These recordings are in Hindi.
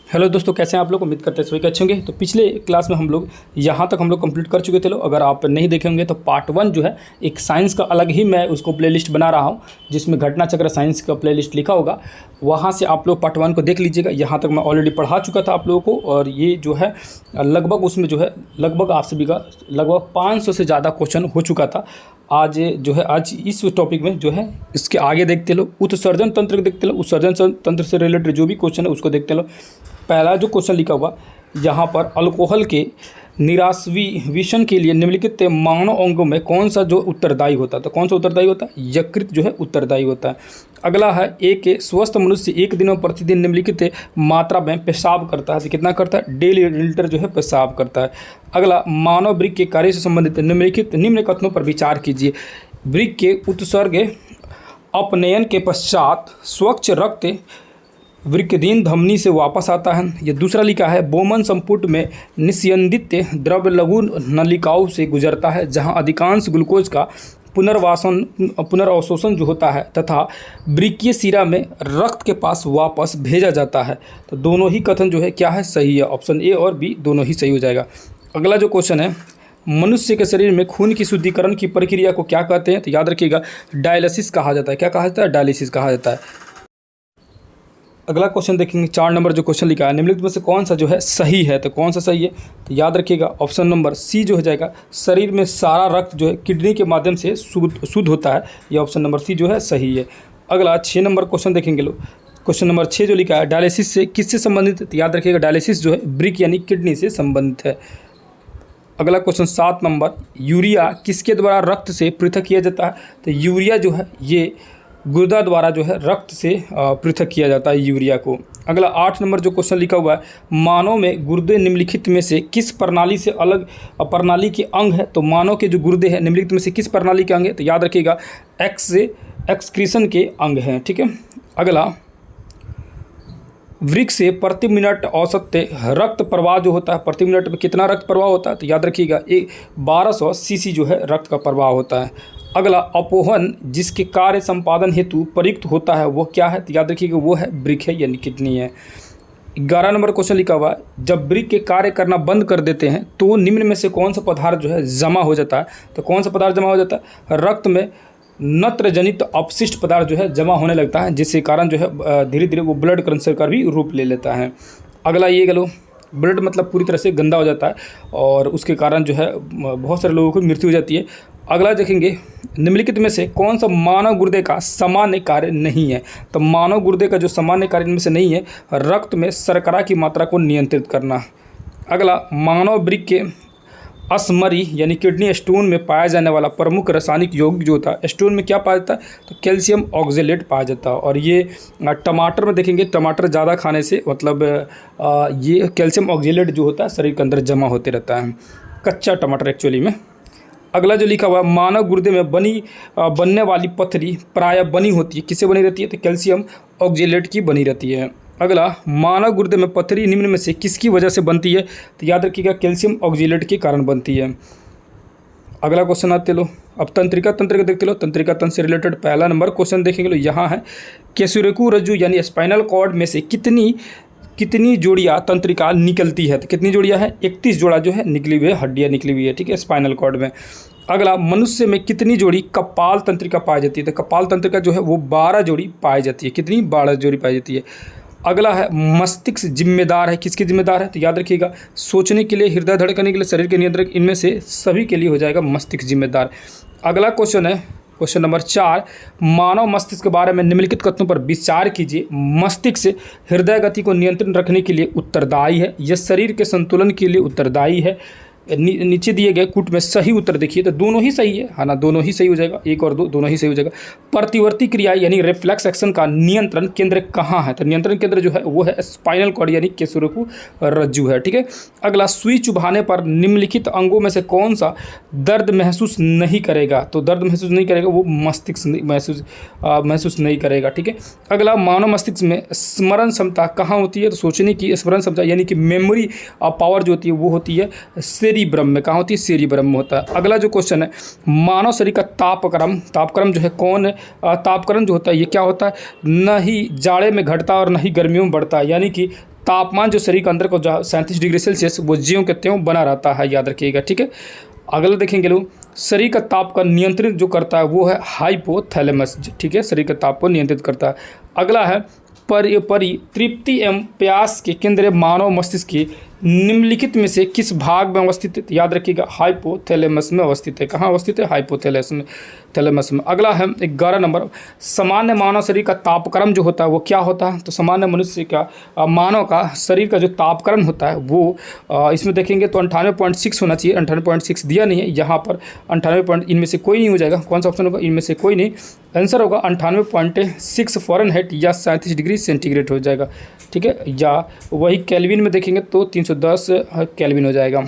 हेलो दोस्तों, कैसे हैं आप लोग। उम्मीद करते हैं सभी के अच्छे होंगे। तो पिछले क्लास में हम लोग यहाँ तक कंप्लीट कर चुके थे लोग। अगर आप नहीं देखे होंगे तो पार्ट 1 जो है एक साइंस का अलग ही मैं उसको प्लेलिस्ट बना रहा हूँ, जिसमें घटना चक्र साइंस का प्लेलिस्ट लिखा होगा। वहाँ से आप लोग पार्ट 1 को देख लीजिएगा। यहाँ तक मैं ऑलरेडी पढ़ा चुका था आप लोगों को, और ये जो है लगभग उसमें जो है लगभग आप सभी का लगभग 500 से ज़्यादा क्वेश्चन हो चुका था। आज जो है आज इस टॉपिक में जो है इसके आगे देखते लो, उत्सर्जन तंत्र देखते लो। उत्सर्जन तंत्र से रिलेटेड जो भी क्वेश्चन है उसको देखते लो। पहला जो क्वेश्चन लिखा हुआ यहाँ पर, अल्कोहल के निराशवीशन के लिए निम्नलिखित मानव अंगों में कौन सा जो उत्तरदायी होता है। तो कौन सा उत्तरदायी होता है? यकृत जो है उत्तरदायी होता है। अगला है, एक स्वस्थ मनुष्य एक दिन में प्रतिदिन निम्नलिखित मात्रा में पेशाब करता है। तो कितना करता है? 1.5 लीटर जो है पेशाब करता है। अगला, मानव वृक्क के कार्य से संबंधित निम्न कथनों पर विचार कीजिए। वृक्क के उत्सर्ग अपनयन के पश्चात स्वच्छ रक्त वृक्कधीन धमनी से वापस आता है। ये दूसरा लिखा है, बोमन संपुट में निस्यंदित द्रव्य लघु नलिकाओं से गुजरता है, जहां अधिकांश ग्लूकोज का पुनर्अवशोषण जो होता है तथा वृक्कीय शिरा में रक्त के पास वापस भेजा जाता है। तो दोनों ही कथन जो है क्या है? सही है। ऑप्शन ए और बी दोनों ही सही हो जाएगा। अगला जो क्वेश्चन है, मनुष्य के शरीर में खून की शुद्धिकरण की प्रक्रिया को क्या कहते हैं? तो याद रखिएगा, डायलिसिस कहा जाता है। क्या कहा जाता है? डायलिसिस कहा जाता है। अगला क्वेश्चन देखेंगे, 4 नंबर जो क्वेश्चन लिखा है, निम्नलिखित में से कौन सा जो है सही है? तो कौन सा सही है? तो याद रखिएगा, ऑप्शन नंबर सी जो हो जाएगा, शरीर में सारा रक्त जो है किडनी के माध्यम से शुद्ध होता है। यह ऑप्शन नंबर सी जो है सही है। अगला 6 नंबर क्वेश्चन देखेंगे लोग। क्वेश्चन नंबर 6 जो लिखा है, डायलिसिस से किससे संबंधित? तो याद रखिएगा, डायलिसिस जो है वृक्क यानी किडनी से संबंधित है। अगला क्वेश्चन 7 नंबर, यूरिया किसके द्वारा रक्त से पृथक किया जाता है? तो यूरिया जो है ये गुर्दा द्वारा जो है रक्त से पृथक किया जाता है यूरिया को। अगला 8 नंबर जो क्वेश्चन लिखा हुआ है, मानव में गुर्दे निम्नलिखित में से किस प्रणाली से अलग प्रणाली के अंग है? तो मानव के जो गुर्दे हैं निम्नलिखित में से किस प्रणाली के अंग है? तो याद रखिएगा, एक्सक्रीशन के अंग हैं। ठीक है। अगला, वृक्क से प्रति मिनट औसत रक्त प्रवाह जो होता है, प्रति मिनट में कितना रक्त प्रवाह होता है? तो याद रखिएगा, 1200 सीसी जो है रक्त का प्रवाह होता है। अगला, अपोहन जिसके कार्य संपादन हेतु प्रयुक्त होता है वो क्या है? तो याद रखिएगा, वो है वृक्क है यानी किडनी है। 11 नंबर क्वेश्चन लिखा हुआ है, जब वृक्क के कार्य करना बंद कर देते हैं तो निम्न में से कौन सा पदार्थ जो है जमा हो जाता है? तो कौन सा पदार्थ जमा हो जाता है? रक्त में नत्र जनित अपशिष्ट पदार्थ जो है जमा होने लगता है, जिसके कारण जो है धीरे धीरे वो ब्लड कैंसर का भी रूप ले लेता है। अगला ये गलो, ब्लड मतलब पूरी तरह से गंदा हो जाता है और उसके कारण जो है बहुत सारे लोगों की मृत्यु हो जाती है। अगला देखेंगे, निम्नलिखित में से कौन सा मानव गुर्दे का सामान्य कार्य नहीं है? तो मानव गुर्दे का जो सामान्य कार्य इनमें से नहीं है, रक्त में शर्करा की मात्रा को नियंत्रित करना। अगला, मानव वृक्क के असमरी यानी किडनी स्टोन में पाया जाने वाला प्रमुख रासायनिक यौगिक जो होता है, स्टोन में क्या पाया जाता है? तो कैल्शियम ऑक्जेलेट पाया जाता है। और ये टमाटर में देखेंगे, टमाटर ज़्यादा खाने से मतलब ये कैल्शियम ऑक्जेलेट जो होता है शरीर के अंदर जमा होते रहता है, कच्चा टमाटर एक्चुअली में। अगला जो लिखा हुआ, मानव गुर्दे में बनने वाली पथरी प्रायः बनी होती है, किससे बनी रहती है? तो कैल्शियम ऑक्जेलेट की बनी रहती है। अगला, मानव गुर्दे में पथरी निम्न में से किसकी वजह से बनती है? तो याद रखिएगा, कैल्शियम ऑक्जेलेट के कारण बनती है। अगला क्वेश्चन आते लो, अब तंत्रिका तंत्र देखते लो। तंत्रिका तंत्र से रिलेटेड पहला नंबर क्वेश्चन देखेंगे लो। यहाँ है, केसुरेकु रज्जु यानी स्पाइनल कॉर्ड में से कितनी जोड़ियाँ तंत्रिका निकलती है? तो कितनी जोड़ियाँ हैं? 31 जोड़ा जो है निकली हुई है, हड्डियाँ निकली हुई है। ठीक है, स्पाइनल कॉर्ड में। अगला, मनुष्य में कितनी जोड़ी कपाल तंत्रिका पाई जाती है? तो कपाल तंत्रिका जो है वो 12 जोड़ी पाई जाती है। कितनी? 12 जोड़ी पाई जाती है। अगला है, मस्तिष्क जिम्मेदार है, किसकी जिम्मेदार है? तो याद रखिएगा, सोचने के लिए, हृदय धड़कने के लिए, शरीर के नियंत्रक, इनमें से सभी के लिए हो जाएगा मस्तिष्क जिम्मेदार। अगला क्वेश्चन है क्वेश्चन नंबर 4, मानव मस्तिष्क के बारे में निम्नलिखित कथनों पर विचार कीजिए। मस्तिष्क हृदय गति को नियंत्रित रखने के लिए उत्तरदायी है, यह शरीर के संतुलन के लिए उत्तरदायी है। नीचे दिए गए कूट में सही उत्तर देखिए, तो दोनों ही सही है ना, दोनों ही सही हो जाएगा, 1 और 2 दोनों ही सही हो जाएगा। प्रतिवर्ती क्रिया यानी रिफ्लेक्स एक्शन का नियंत्रण केंद्र कहाँ है? तो नियंत्रण केंद्र जो है वो है स्पाइनल कॉर्ड यानी केसुरेकु रज्जु है। ठीक है। अगला, सुई चुभाने पर निम्नलिखित अंगों में से कौन सा दर्द महसूस नहीं करेगा? तो दर्द महसूस नहीं करेगा वो मस्तिष्क महसूस नहीं करेगा। ठीक है। अगला, मानव मस्तिष्क में स्मरण क्षमता कहाँ होती है? तो सोचने की स्मरण क्षमता यानी कि मेमोरी पावर जो होती है वो होती है सेरिब्रम में। कहाँ होती है? सेरिब्रम में होता है। अगला जो क्वेश्चन है, मानव शरीर का तापक्रम जो है तापक्रम जो होता है ये क्या होता है? न ही जाड़े में घटता और न ही गर्मियों में बढ़ता है, यानी कि तापमान जो शरीर के अंदर को 37 डिग्री सेल्सियस वो ज्यों के त्यों बना रहता है, याद रखिएगा, ठीक है। अगला देखेंगे लोग, शरीर का ताप का नियंत्रित जो करता है वो है हाइपोथैलेमस, ठीक है, शरीर का ताप को नियंत्रित करता है। अगला है परितृप्ति एवं प्यास के केंद्र मानव मस्तिष्क के निम्नलिखित में से किस भाग में अवस्थित है? याद रखिएगा, हाइपोथैलेमस में अवस्थित है। कहाँ अवस्थित है? हाइपोथैलेमस में। अगला है 11 नंबर, सामान्य मानव शरीर का तापक्रम जो होता है वो क्या होता है? तो सामान्य मनुष्य का मानव का शरीर का जो तापक्रम होता है वो इसमें देखेंगे तो 98.6 होना चाहिए। 98.6 दिया नहीं है यहाँ पर, 98 इनमें से कोई नहीं हो जाएगा। कौन सा ऑप्शन होगा? इनमें से कोई नहीं। आंसर होगा 98.6 फ़ारेनहाइट या 37 डिग्री सेंटीग्रेड हो जाएगा, ठीक है। या वही केल्विन में देखेंगे तो 310 केल्विन हो जाएगा।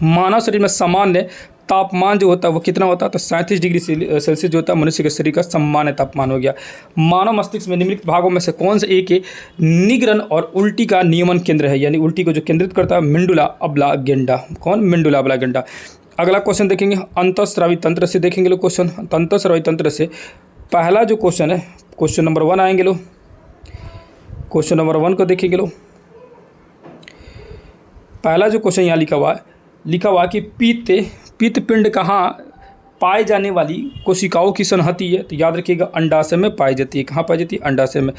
मानव शरीर में सामान्य तापमान जो होता है वो कितना होता है? तो 37 डिग्री सेल्सियस जो होता है मनुष्य के शरीर का सामान्य तापमान हो गया। मानव मस्तिष्क में निम्नलिखित भागों में से कौन से एक निगरन और उल्टी का नियमन केंद्र है? यानी उल्टी को जो केंद्रित करता है मेंडुला ऑब्लांगेटा। कौन? मेंडुला ऑब्लांगेटा। अगला क्वेश्चन देखेंगे अंतःस्रावी तंत्र से, देखेंगे लोग क्वेश्चन अंतःस्रावी तंत्र से। पहला जो क्वेश्चन है, क्वेश्चन नंबर 1 आएंगे लोग। क्वेश्चन नंबर 1 को देखेंगे लोग। पहला जो क्वेश्चन यहाँ लिखा हुआ कि पित्त पिंड कहाँ पाए जाने वाली कोशिकाओं की संहति है? तो याद रखिएगा अंडाशय में पाई जाती है। कहाँ पाई जाती है? अंडाशय में।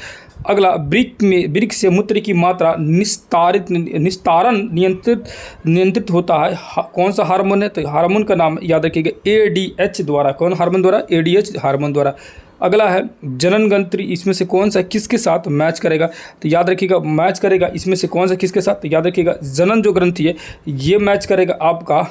अगला वृक्क से मूत्र की मात्रा निस्तारण नियंत्रित होता है कौन सा हार्मोन है? तो हार्मोन का नाम याद रखिएगा ADH द्वारा। कौन हार्मोन द्वारा? ADH हार्मोन द्वारा। अगला है जनन ग्रंथि, इसमें से कौन सा किसके साथ मैच करेगा? तो याद रखिएगा मैच करेगा इसमें से कौन सा किसके साथ? तो याद रखिएगा जनन जो ग्रंथि है ये मैच करेगा आपका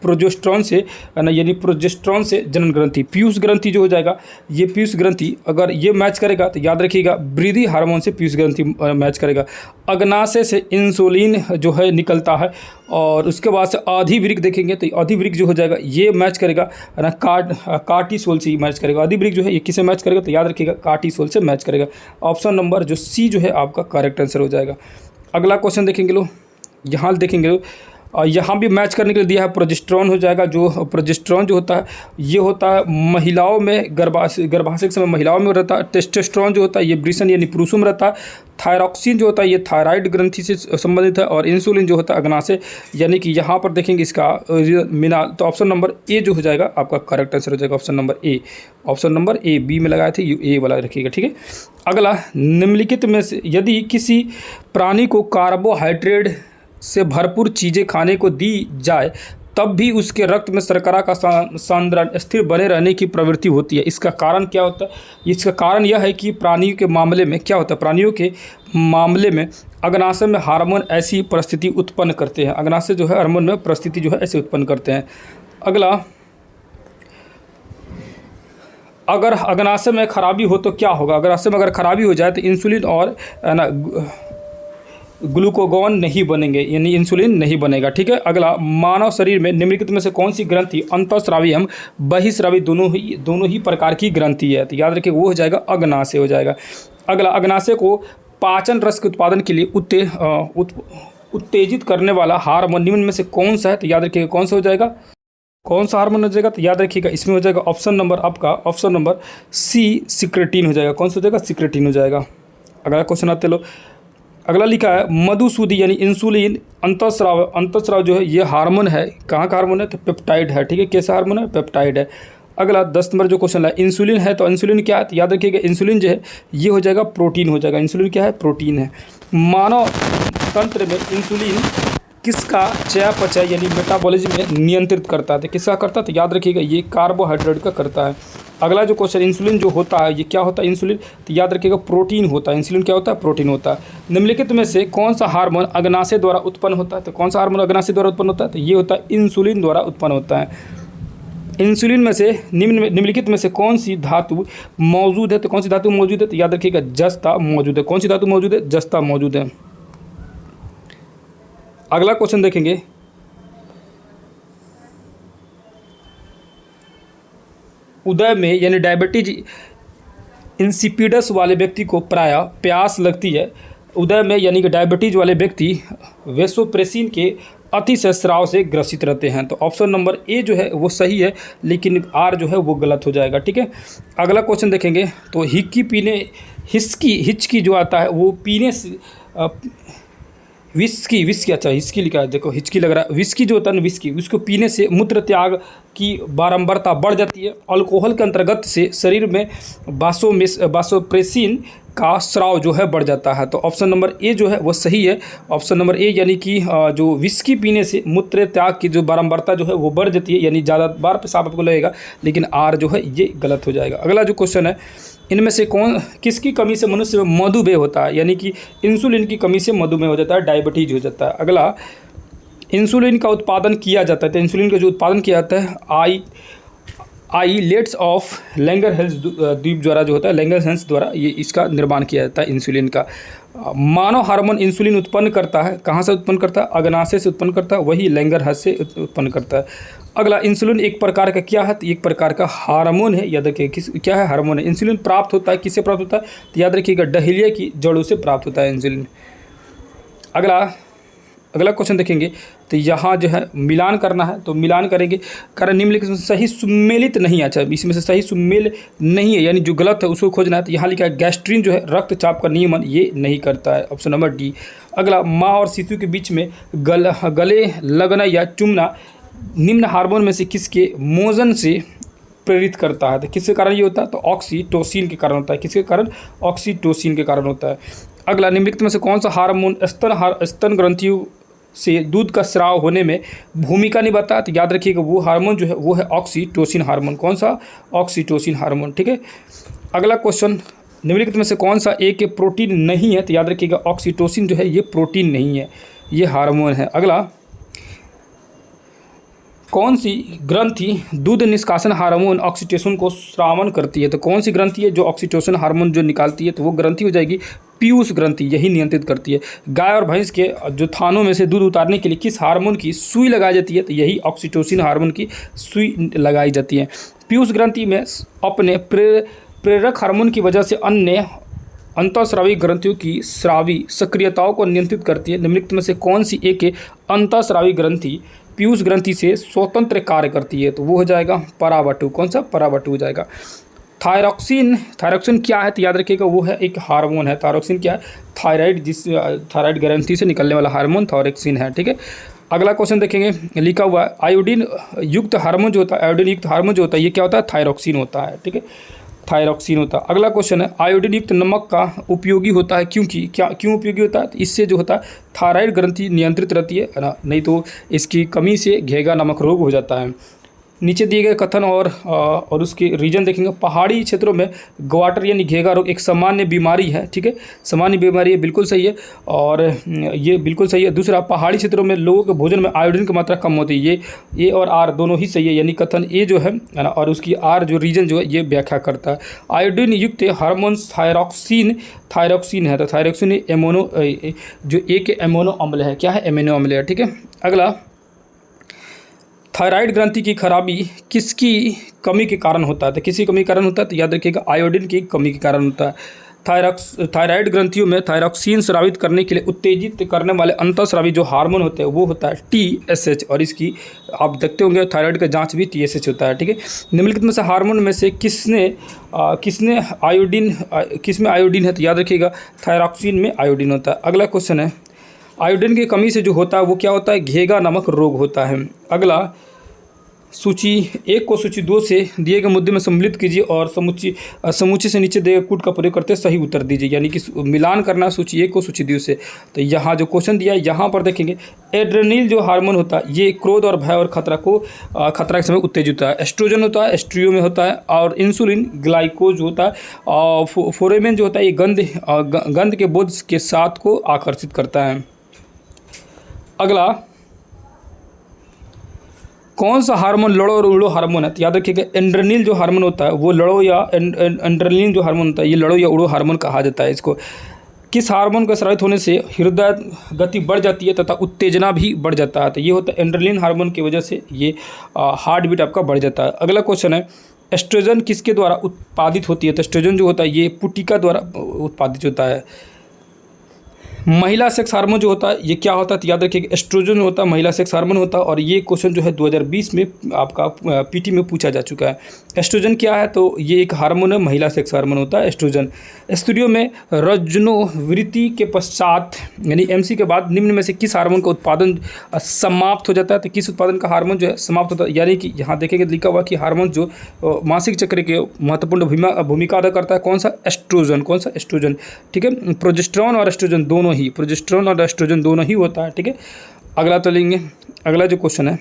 प्रोजेस्टेरॉन से, यानी प्रोजेस्टेरॉन से जनन ग्रंथि। पीयूष ग्रंथि जो हो जाएगा ये पीयूष ग्रंथि अगर ये मैच करेगा तो याद रखिएगा वृद्धि हार्मोन से पीयूष ग्रंथि मैच करेगा। अग्नाशय से इंसुलिन जो है निकलता है और उसके बाद से अधिवृक्क देखेंगे तो अधिवृक्क जो हो जाएगा ये मैच करेगा ना कार्टिसोल से मैच करेगा। अधिवृक्क जो है ये किसे मैच करेगा? तो याद रखिएगा कार्टिसोल से मैच करेगा। ऑप्शन नंबर जो सी जो है आपका करेक्ट आंसर हो जाएगा। अगला क्वेश्चन देखेंगे लोग, यहाँ देखेंगे लोग, यहाँ भी मैच करने के लिए दिया है प्रोजेस्टेरॉन हो जाएगा। जो प्रोजेस्टेरॉन जो होता है ये होता है महिलाओं में, गर्भाशय के समय महिलाओं में रहता है। टेस्टोस्टेरोन जो होता है ये वृषण यानी पुरुषों में रहता है। थायरॉक्सिन जो होता है ये थायराइड ग्रंथि से संबंधित है और इंसुलिन जो होता है अग्नाशय, यानी कि यहाँ पर देखेंगे इसका मिना। तो ऑप्शन नंबर ए जो हो जाएगा आपका करेक्ट आंसर हो जाएगा। Option number A, option number A, B में लगाए थे ए वाला रखिएगा, ठीक है। अगला, निम्नलिखित में से यदि किसी प्राणी को कार्बोहाइड्रेट से भरपूर चीज़ें खाने को दी जाए तब भी उसके रक्त में शर्करा का सांद्रण स्थिर बने रहने की प्रवृत्ति होती है, इसका कारण क्या होता है? इसका कारण यह है कि प्राणियों के मामले में क्या होता है? प्राणियों के मामले में अग्नाशय में हार्मोन ऐसी परिस्थिति उत्पन्न करते हैं। अग्नाशय जो है हार्मोन में परिस्थिति जो है ऐसे उत्पन्न करते हैं। अगला, अगर अग्नाशय में खराबी हो तो क्या होगा? अग्नाशय में अगर खराबी हो जाए तो इंसुलिन और ग्लूकोगॉन नहीं बनेंगे, यानी इंसुलिन नहीं बनेगा, ठीक है। अगला, मानव शरीर में निम्नलिखित में से कौन सी ग्रंथि अंतःस्रावी एवं बहिस्रावी दोनों ही प्रकार की ग्रंथि है? तो याद रखिए वो हो जाएगा अग्नाशय हो जाएगा। अगला, अग्नाशय को पाचन रस के उत्पादन के लिए उत्तेजित करने वाला हार्मोन निम्न में से कौन सा है? तो याद रखिएगा कौन सा हो जाएगा? कौन सा हार्मोन हो जाएगा? तो याद रखिएगा इसमें हो जाएगा ऑप्शन नंबर आपका ऑप्शन नंबर सी, सिक्रेटिन हो जाएगा। कौन सा हो जाएगा? सिक्रेटिन हो जाएगा। अगला क्वेश्चन आते लो। अगला लिखा है मधुसूदी यानी इंसुलिन अंतःस्राव जो है ये हार्मोन है। कहाँ का हार्मोन है? तो पेप्टाइड है, ठीक है। कैसा हार्मोन है? पेप्टाइड है। अगला 10 नंबर जो क्वेश्चन है, इंसुलिन है तो इंसुलिन क्या है? तो याद रखिएगा इंसुलिन जो है ये हो जाएगा प्रोटीन हो जाएगा। इंसुलिन क्या है? प्रोटीन है। मानव तंत्र में इंसुलिन किसका चयापचय यानी मेटाबॉलिज्म में नियंत्रित करता है? तो किसका करता है? तो याद रखिएगा ये कार्बोहाइड्रेट का करता है। अगला जो क्वेश्चन, इंसुलिन जो होता है ये क्या होता है? इंसुलिन, तो याद रखिएगा प्रोटीन होता है। इंसुलिन क्या होता है? प्रोटीन होता है। निम्नलिखित में से कौन सा हार्मोन अग्नाशय द्वारा उत्पन्न होता है? तो कौन सा हार्मोन अग्नाशय द्वारा उत्पन्न होता है? तो ये होता है इंसुलिन द्वारा उत्पन्न होता है। इंसुलिन में से निम्नलिखित में से कौन सी धातु मौजूद है? तो कौन सी धातु मौजूद है? तो याद रखिएगा जस्ता मौजूद है। कौन सी धातु मौजूद है? जस्ता मौजूद है। अगला क्वेश्चन देखेंगे, उदय में यानी डायबिटीज इंसिपिडस वाले व्यक्ति को प्रायः प्यास लगती है। उदय में यानी कि डायबिटीज वाले व्यक्ति वेसोप्रेसिन के अतिशय स्राव से ग्रसित रहते हैं। तो ऑप्शन नंबर ए जो है वो सही है, लेकिन आर जो है वो गलत हो जाएगा, ठीक है। अगला क्वेश्चन देखेंगे तो हिचकी जो आता है वो पीने से विस्की, विस्की, अच्छा हिचकी लिखा है, देखो हिचकी लग रहा है। विस्की जो होता है ना, विस्की, उसको पीने से मूत्र त्याग की बारंबारता बढ़ जाती है। अल्कोहल के अंतर्गत से शरीर में वासोप्रेसिन का स्राव जो है बढ़ जाता है। तो ऑप्शन नंबर ए जो है वो सही है। ऑप्शन नंबर ए यानी कि जो विस्की पीने से मूत्र त्याग की जो बारंबारता जो है वो बढ़ जाती है, यानी ज़्यादा बार पेशाब आपको लगेगा, लेकिन आर जो है ये गलत हो जाएगा। अगला जो क्वेश्चन है, इनमें से किसकी कमी से मनुष्य में मधुमेह होता है, यानी कि इंसुलिन की कमी से मधुमेह हो जाता है, डायबिटीज हो जाता है। अगला, इंसुलिन का उत्पादन किया जाता है, तो इंसुलिन का जो उत्पादन किया जाता है आइलेट्स ऑफ लैंगरहैंस द्वीप द्वारा जो होता है, लैंगरहैंस द्वारा ये इसका निर्माण किया जाता है इंसुलिन का। मानव हार्मोन इंसुलिन उत्पन्न करता है, कहाँ से उत्पन्न करता है? अग्नाशय से उत्पन्न करता है, वही लैंगरहैंस से उत्पन्न करता है। अगला, इंसुलिन एक प्रकार का क्या है? तो एक प्रकार का हार्मोन है। याद रखिए क्या है? हार्मोन है। इंसुलिन प्राप्त होता है, किससे प्राप्त होता है? तो याद रखिएगा, डहेलिया की जड़ों से प्राप्त होता है इंसुलिन। अगला क्वेश्चन देखेंगे, तो यहाँ जो है मिलान करना है, तो मिलान करेंगे। कारण निम्नलिखित में सही सुमेलित नहीं है, अच्छा इसमें से सही सुमेल नहीं है, यानी जो गलत है उसको खोजना है। तो यहाँ लिखा है गैस्ट्रिन जो है रक्तचाप का नियमन ये नहीं करता है, ऑप्शन नंबर डी। अगला, माँ और शिशु के बीच में गले लगना या चुमना निम्न हार्मोन में से किसके मोजन से प्रेरित करता है? तो किसके कारण ये होता है? तो ऑक्सीटोसिन के कारण होता है। किसके कारण? ऑक्सीटोसिन के कारण होता है। अगला, निम्नलिखित में से कौन सा हार्मोन स्तन ग्रंथियों से दूध का स्राव होने में भूमिका निभाता है? तो याद रखिएगा वो हार्मोन जो है वो है ऑक्सीटोसिन हार्मोन। कौन सा? ऑक्सीटोसिन हार्मोन, ठीक है। अगला क्वेश्चन, निम्नलिखित में से कौन सा एक प्रोटीन नहीं है? तो याद रखिएगा ऑक्सीटोसिन जो है ये प्रोटीन नहीं है, ये हार्मोन है। अगला, कौन सी ग्रंथि दूध निष्कासन हार्मोन ऑक्सीटोसिन को स्रावन करती है? तो कौन सी ग्रंथि है जो ऑक्सीटोसिन हार्मोन जो निकालती है? तो वो ग्रंथि हो जाएगी पीयूष ग्रंथि, यही नियंत्रित करती है। गाय और भैंस के जो थानों में से दूध उतारने के लिए किस हार्मोन की सुई लगाई जाती है? तो यही ऑक्सीटोसिन हार्मोन की सुई लगाई जाती है। पीयूष ग्रंथि में अपने प्रेरक हार्मोन की वजह से अन्य अंतःस्रावी ग्रंथियों की स्रावी सक्रियताओं को नियंत्रित करती है। निम्नलिखित में से कौन सी एक अंतःस्रावी ग्रंथि पीयूष ग्रंथि से स्वतंत्र कार्य करती है? तो वो हो जाएगा परावटु। कौन सा? परावटु हो जाएगा। थायरॉक्सिन क्या है? तो याद रखिएगा वो है एक हार्मोन है। थायरॉक्सिन क्या है? थायराइड ग्रंथि से निकलने वाला हार्मोन थायरॉक्सिन है, ठीक है। अगला क्वेश्चन देखेंगे, लिखा हुआ है आयोडीन युक्त हार्मोन जो होता है, आयोडीन युक्त हार्मोन जो होता है ये क्या होता है? थायरॉक्सिन होता है, ठीक है, थायरॉक्सिन होता है। अगला क्वेश्चन है, आयोडीन युक्त नमक का उपयोगी होता है क्यों उपयोगी होता है? तो इससे जो होता है थायराइड ग्रंथि नियंत्रित रहती है ना, नहीं तो इसकी कमी से घेगा नामक रोग हो जाता है। नीचे दिए गए कथन और उसके रीजन देखेंगे। पहाड़ी क्षेत्रों में ग्वाटर यानी घेगा रोग एक सामान्य बीमारी है, ठीक है, सामान्य बीमारी है, बिल्कुल सही है, और ये बिल्कुल सही है। दूसरा, पहाड़ी क्षेत्रों में लोगों के भोजन में आयोडीन की मात्रा कम होती है, ये ए और आर दोनों ही सही है, यानी कथन ए जो है ना, और उसकी आर जो रीजन जो है ये व्याख्या करता है। आयोडीन युक्त हार्मोन थायरॉक्सिन है, तो थायरॉक्सिन एमोनो जो एक एमोनो अम्ल है, क्या है? एमिनो अम्ल है, ठीक है। अगला, थायराइड ग्रंथि की खराबी किसकी कमी के कारण होता है? तो किसी कमी के कारण होता है? तो याद रखिएगा आयोडीन की कमी के कारण होता है। थायराइड ग्रंथियों में थायरॉक्सिन स्रावित करने के लिए उत्तेजित करने वाले अंतःस्रावी जो हार्मोन होते हैं वो होता है TSH, और इसकी आप देखते होंगे थायराइड का जांच भी TSH होता है, ठीक है। निम्नलिखित में से हार्मोन में से किसमें आयोडीन है? तो याद रखिएगा थायरॉक्सिन में आयोडीन होता है। अगला क्वेश्चन है, आयोडीन की कमी से जो होता है वो क्या होता है? घेगा नामक रोग होता है। अगला, सूची 1 को सूची 2 से दिए गए मुद्दे में सम्मिलित कीजिए और समूचे से नीचे दिए गए कूट का प्रयोग करते सही उत्तर दीजिए, यानी कि मिलान करना सूची 1 को सूची 2 से। तो यहाँ जो क्वेश्चन दिया है यहाँ पर देखेंगे, एड्रेनल जो हार्मोन होता है ये क्रोध और भय और खतरा के समय उत्तेजित होता है। एस्ट्रोजन होता है, एस्ट्रियो में होता है, और इंसुलिन ग्लाइकोज होता है, और फोरेमेन जो होता है ये गंध के बोध के साथ को आकर्षित करता है। अगला, कौन सा हार्मोन लड़ो और उड़ो हार्मोन है? तो याद रखिएगा एंड्रेनिल जो हार्मोन होता है वो लड़ो या एंड्रेनिल जो हार्मोन होता है ये लड़ो या उड़ो हार्मोन कहा जाता है इसको। किस हार्मोन का स्रावित होने से हृदय गति बढ़ जाती है तथा उत्तेजना भी बढ़ जाता है? तो ये होता है एंड्रेनिल हार्मोन की वजह से ये हार्ट बीट आपका बढ़ जाता है। अगला क्वेश्चन है, एस्ट्रोजन किसके द्वारा उत्पादित होती है? तो एस्ट्रोजन जो होता है ये पुटिका द्वारा उत्पादित होता है। महिला सेक्स हार्मोन जो होता है ये क्या होता है, तो याद रखिए एस्ट्रोजन होता है, महिला सेक्स हार्मोन होता है। और ये क्वेश्चन जो है 2020 में आपका पीटी में पूछा जा चुका है। एस्ट्रोजन क्या है, तो ये एक हार्मोन है, महिला सेक्स हार्मोन होता है एस्ट्रोजन। स्त्रियों में रजोनिवृत्ति के पश्चात यानी एमसी के बाद निम्न में से किस हार्मोन का उत्पादन समाप्त हो जाता है, तो किस उत्पादन का हार्मोन जो है समाप्त होता है, यानी कि यहाँ देखेंगे लिखा हुआ कि हार्मोन जो मासिक चक्र के महत्वपूर्ण भूमिका अदा करता है, कौन सा, एस्ट्रोजन। कौन सा, एस्ट्रोजन, ठीक है। प्रोजेस्टेरॉन और एस्ट्रोजन दोनों ही, प्रोजेस्टेरॉन और एस्ट्रोजन दोनों ही होता है, ठीक है। अगला तो लेंगे, अगला जो क्वेश्चन है,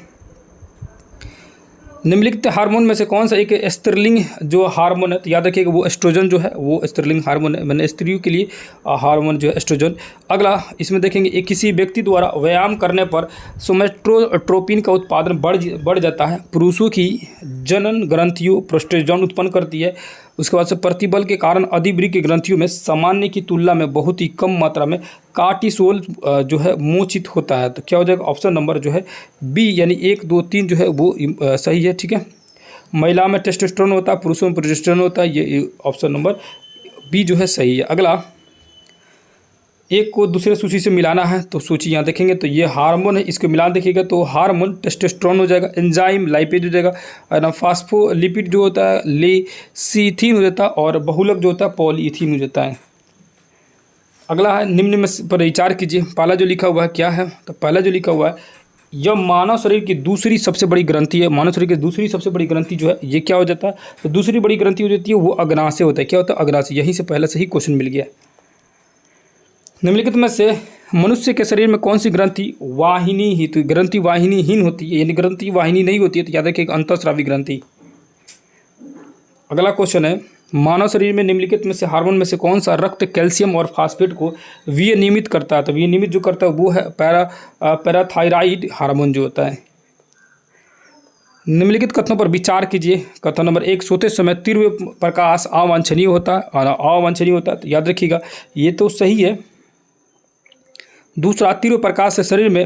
निम्नलिखित हार्मोन में से कौन सा एक स्त्रीलिंग जो हार्मोन है, तो याद रखिएगा वो एस्ट्रोजन जो है वो स्त्रीलिंग हार्मोन है, मैंने स्त्रियों के लिए हार्मोन जो है एस्ट्रोजन। अगला इसमें देखेंगे एक किसी व्यक्ति द्वारा व्यायाम करने पर सोमेटोट्रोपिन का उत्पादन बढ़ जाता है। पुरुषों की जनन ग्रंथियों प्रोस्टेजोन उत्पन्न करती है। उसके बाद से प्रतिबल के कारण अधिवृक्क की ग्रंथियों में सामान्य की तुलना में बहुत ही कम मात्रा में कार्टिसोल जो है मोचित होता है। तो क्या हो जाएगा, ऑप्शन नंबर जो है बी यानी 1, 2, 3 जो है वो सही है, ठीक है। महिला में टेस्टोस्टेरोन होता है, पुरुषों में प्रोजेस्टेरोन होता है, ये ऑप्शन नंबर बी जो है सही है। अगला, एक को दूसरे सूची से मिलाना है, तो सूची यहाँ देखेंगे तो ये हार्मोन है, इसको मिलान देखिएगा तो हार्मोन टेस्टोस्टेरोन हो जाएगा, एंजाइम लाइपेज हो जाएगा, ना फास्फोलिपिड जो होता है लेसिथीन हो जाता है, और बहुलक जो होता है पॉलीइथीन हो जाता है। अगला है निम्न में पर विचार कीजिए। पहला जो लिखा हुआ है क्या है, तो पहला जो लिखा हुआ है यह मानव शरीर की दूसरी सबसे बड़ी ग्रंथि है। मानव शरीर की दूसरी सबसे बड़ी ग्रंथि जो है ये क्या हो जाता है, तो दूसरी बड़ी ग्रंथि हो जाती है वो अग्नाशय होता है। क्या होता है, अग्नाशय। यहीं से पहले से ही क्वेश्चन मिल गया। निम्नलिखित में से मनुष्य के शरीर में कौन सी ग्रंथि वाहिनी ही, तो ग्रंथि वाहिनीहीन होती है, यानी ग्रंथि वाहिनी नहीं होती है, तो याद रखिए अंतःस्रावी ग्रंथि। अगला क्वेश्चन है, मानव शरीर में निम्नलिखित में से हार्मोन में से कौन सा रक्त कैल्शियम और फास्फेट को विनियमित करता है, तो विनियमित जो करता है वो है पैराथायराइड हार्मोन जो होता है। निम्नलिखित कथनों पर विचार कीजिए। कथन नंबर 1, सोते समय तीव्र प्रकाश अवांछनीय होता है और अवांछनीय होता है, तो याद रखिएगा ये तो सही है। दूसरा, तीव्र प्रकाश से शरीर में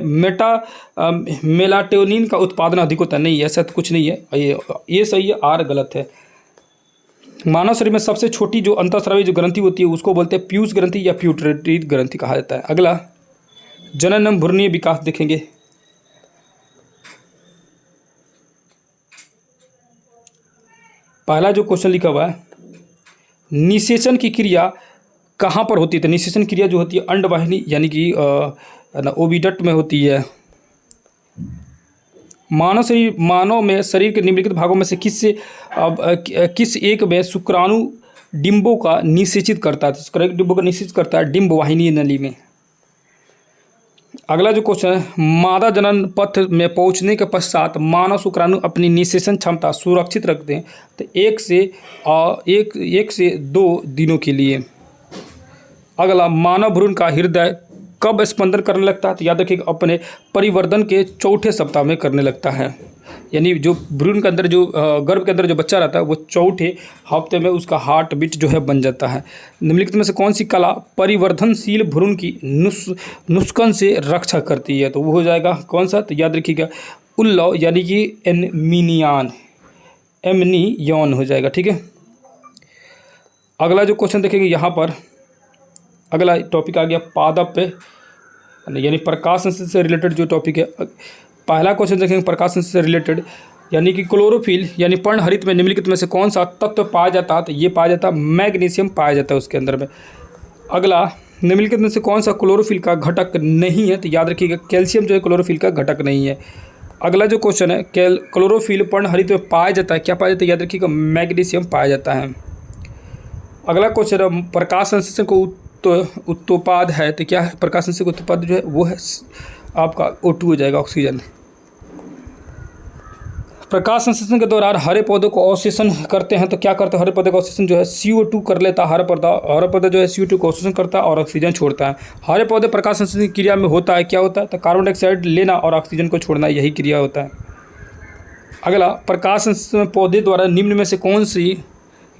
मेलाटोनिन का उत्पादन अधिक होता है, नहीं ऐसा तो कुछ नहीं है, ये सही है, आर गलत है। मानव शरीर में सबसे छोटी जो अंतःस्रावी जो ग्रंथि होती है उसको बोलते हैं पीयूष ग्रंथि या प्यूटरी ग्रंथि कहा जाता है। अगला, जनन एवं भ्रूणीय विकास देखेंगे। पहला जो क्वेश्चन लिखा हुआ है, निषेचन की क्रिया कहाँ पर होती है, तो निषेचन क्रिया जो होती है अंडवाहिनी यानी कि ओविडक्ट में होती है। मानव में शरीर के निम्नलिखित भागों में से किस एक में शुक्राणु डिंबों का निषेचित करता है, तो शुक्राणु डिंबों का निषेचित करता है डिंब वाहिनी नली में। अगला जो क्वेश्चन है, मादा जनन पथ में पहुंचने के पश्चात मानव शुक्राणु अपनी निषेचन क्षमता सुरक्षित रखते हैं, तो 1 से 2 दिनों के लिए। अगला, मानव भ्रूण का हृदय कब स्पंदन करने लगता है, तो याद रखिएगा अपने परिवर्धन के 4ठे सप्ताह में करने लगता है, यानी जो भ्रूण के अंदर जो गर्भ के अंदर जो बच्चा रहता है वो 4ठे हफ्ते में उसका हार्ट बीट जो है बन जाता है। निम्नलिखित में से कौन सी कला परिवर्धनशील भ्रूण की नुस्खन से रक्षा करती है, तो वो हो जाएगा कौन सा, तो याद रखिएगा उल्लव यानी कि एमनियन हो जाएगा, ठीक है। अगला जो क्वेश्चन देखेंगे यहाँ पर, अगला टॉपिक आ गया पादप पे यानी प्रकाश संश्लेषण से रिलेटेड जो टॉपिक है। पहला क्वेश्चन देखेंगे प्रकाश संश्लेषण से रिलेटेड, यानी कि क्लोरोफिल यानी पर्णहरित में निम्नलिखित में से कौन सा तत्व पाया जाता है, तो ये पाया जाता है मैग्नीशियम पाया जाता है उसके अंदर में। अगला, निम्नलिखित में से कौन सा क्लोरोफिल का घटक नहीं है, तो याद रखिएगा कैल्शियम जो है क्लोरोफिल का घटक नहीं है। अगला जो क्वेश्चन है, क्लोरोफिल पर्णहरित में पाया जाता है, क्या पाया जाता है, याद रखिएगा मैग्नीशियम पाया जाता है। अगला क्वेश्चन है, प्रकाश संश्लेषण को उत्पाद है, तो क्या है प्रकाश संश्लेषण का उत्पाद जो है वो है आपका O2 हो जाएगा, ऑक्सीजन। प्रकाश संश्लेषण के दौरान हरे पौधों को अवशोषण करते हैं, तो क्या करते हैं हरे पौधे का अवशोषण जो है CO2 कर लेता है। हरा पौधा जो है CO2 को अवशोषण करता है और ऑक्सीजन छोड़ता है। हरे पौधे प्रकाश संश्लेषण की क्रिया में होता है, क्या होता है, तो कार्बन डाइऑक्साइड लेना और ऑक्सीजन को छोड़ना, यही क्रिया होता है। अगला, प्रकाश संश्लेषण पौधे द्वारा निम्न में से कौन सी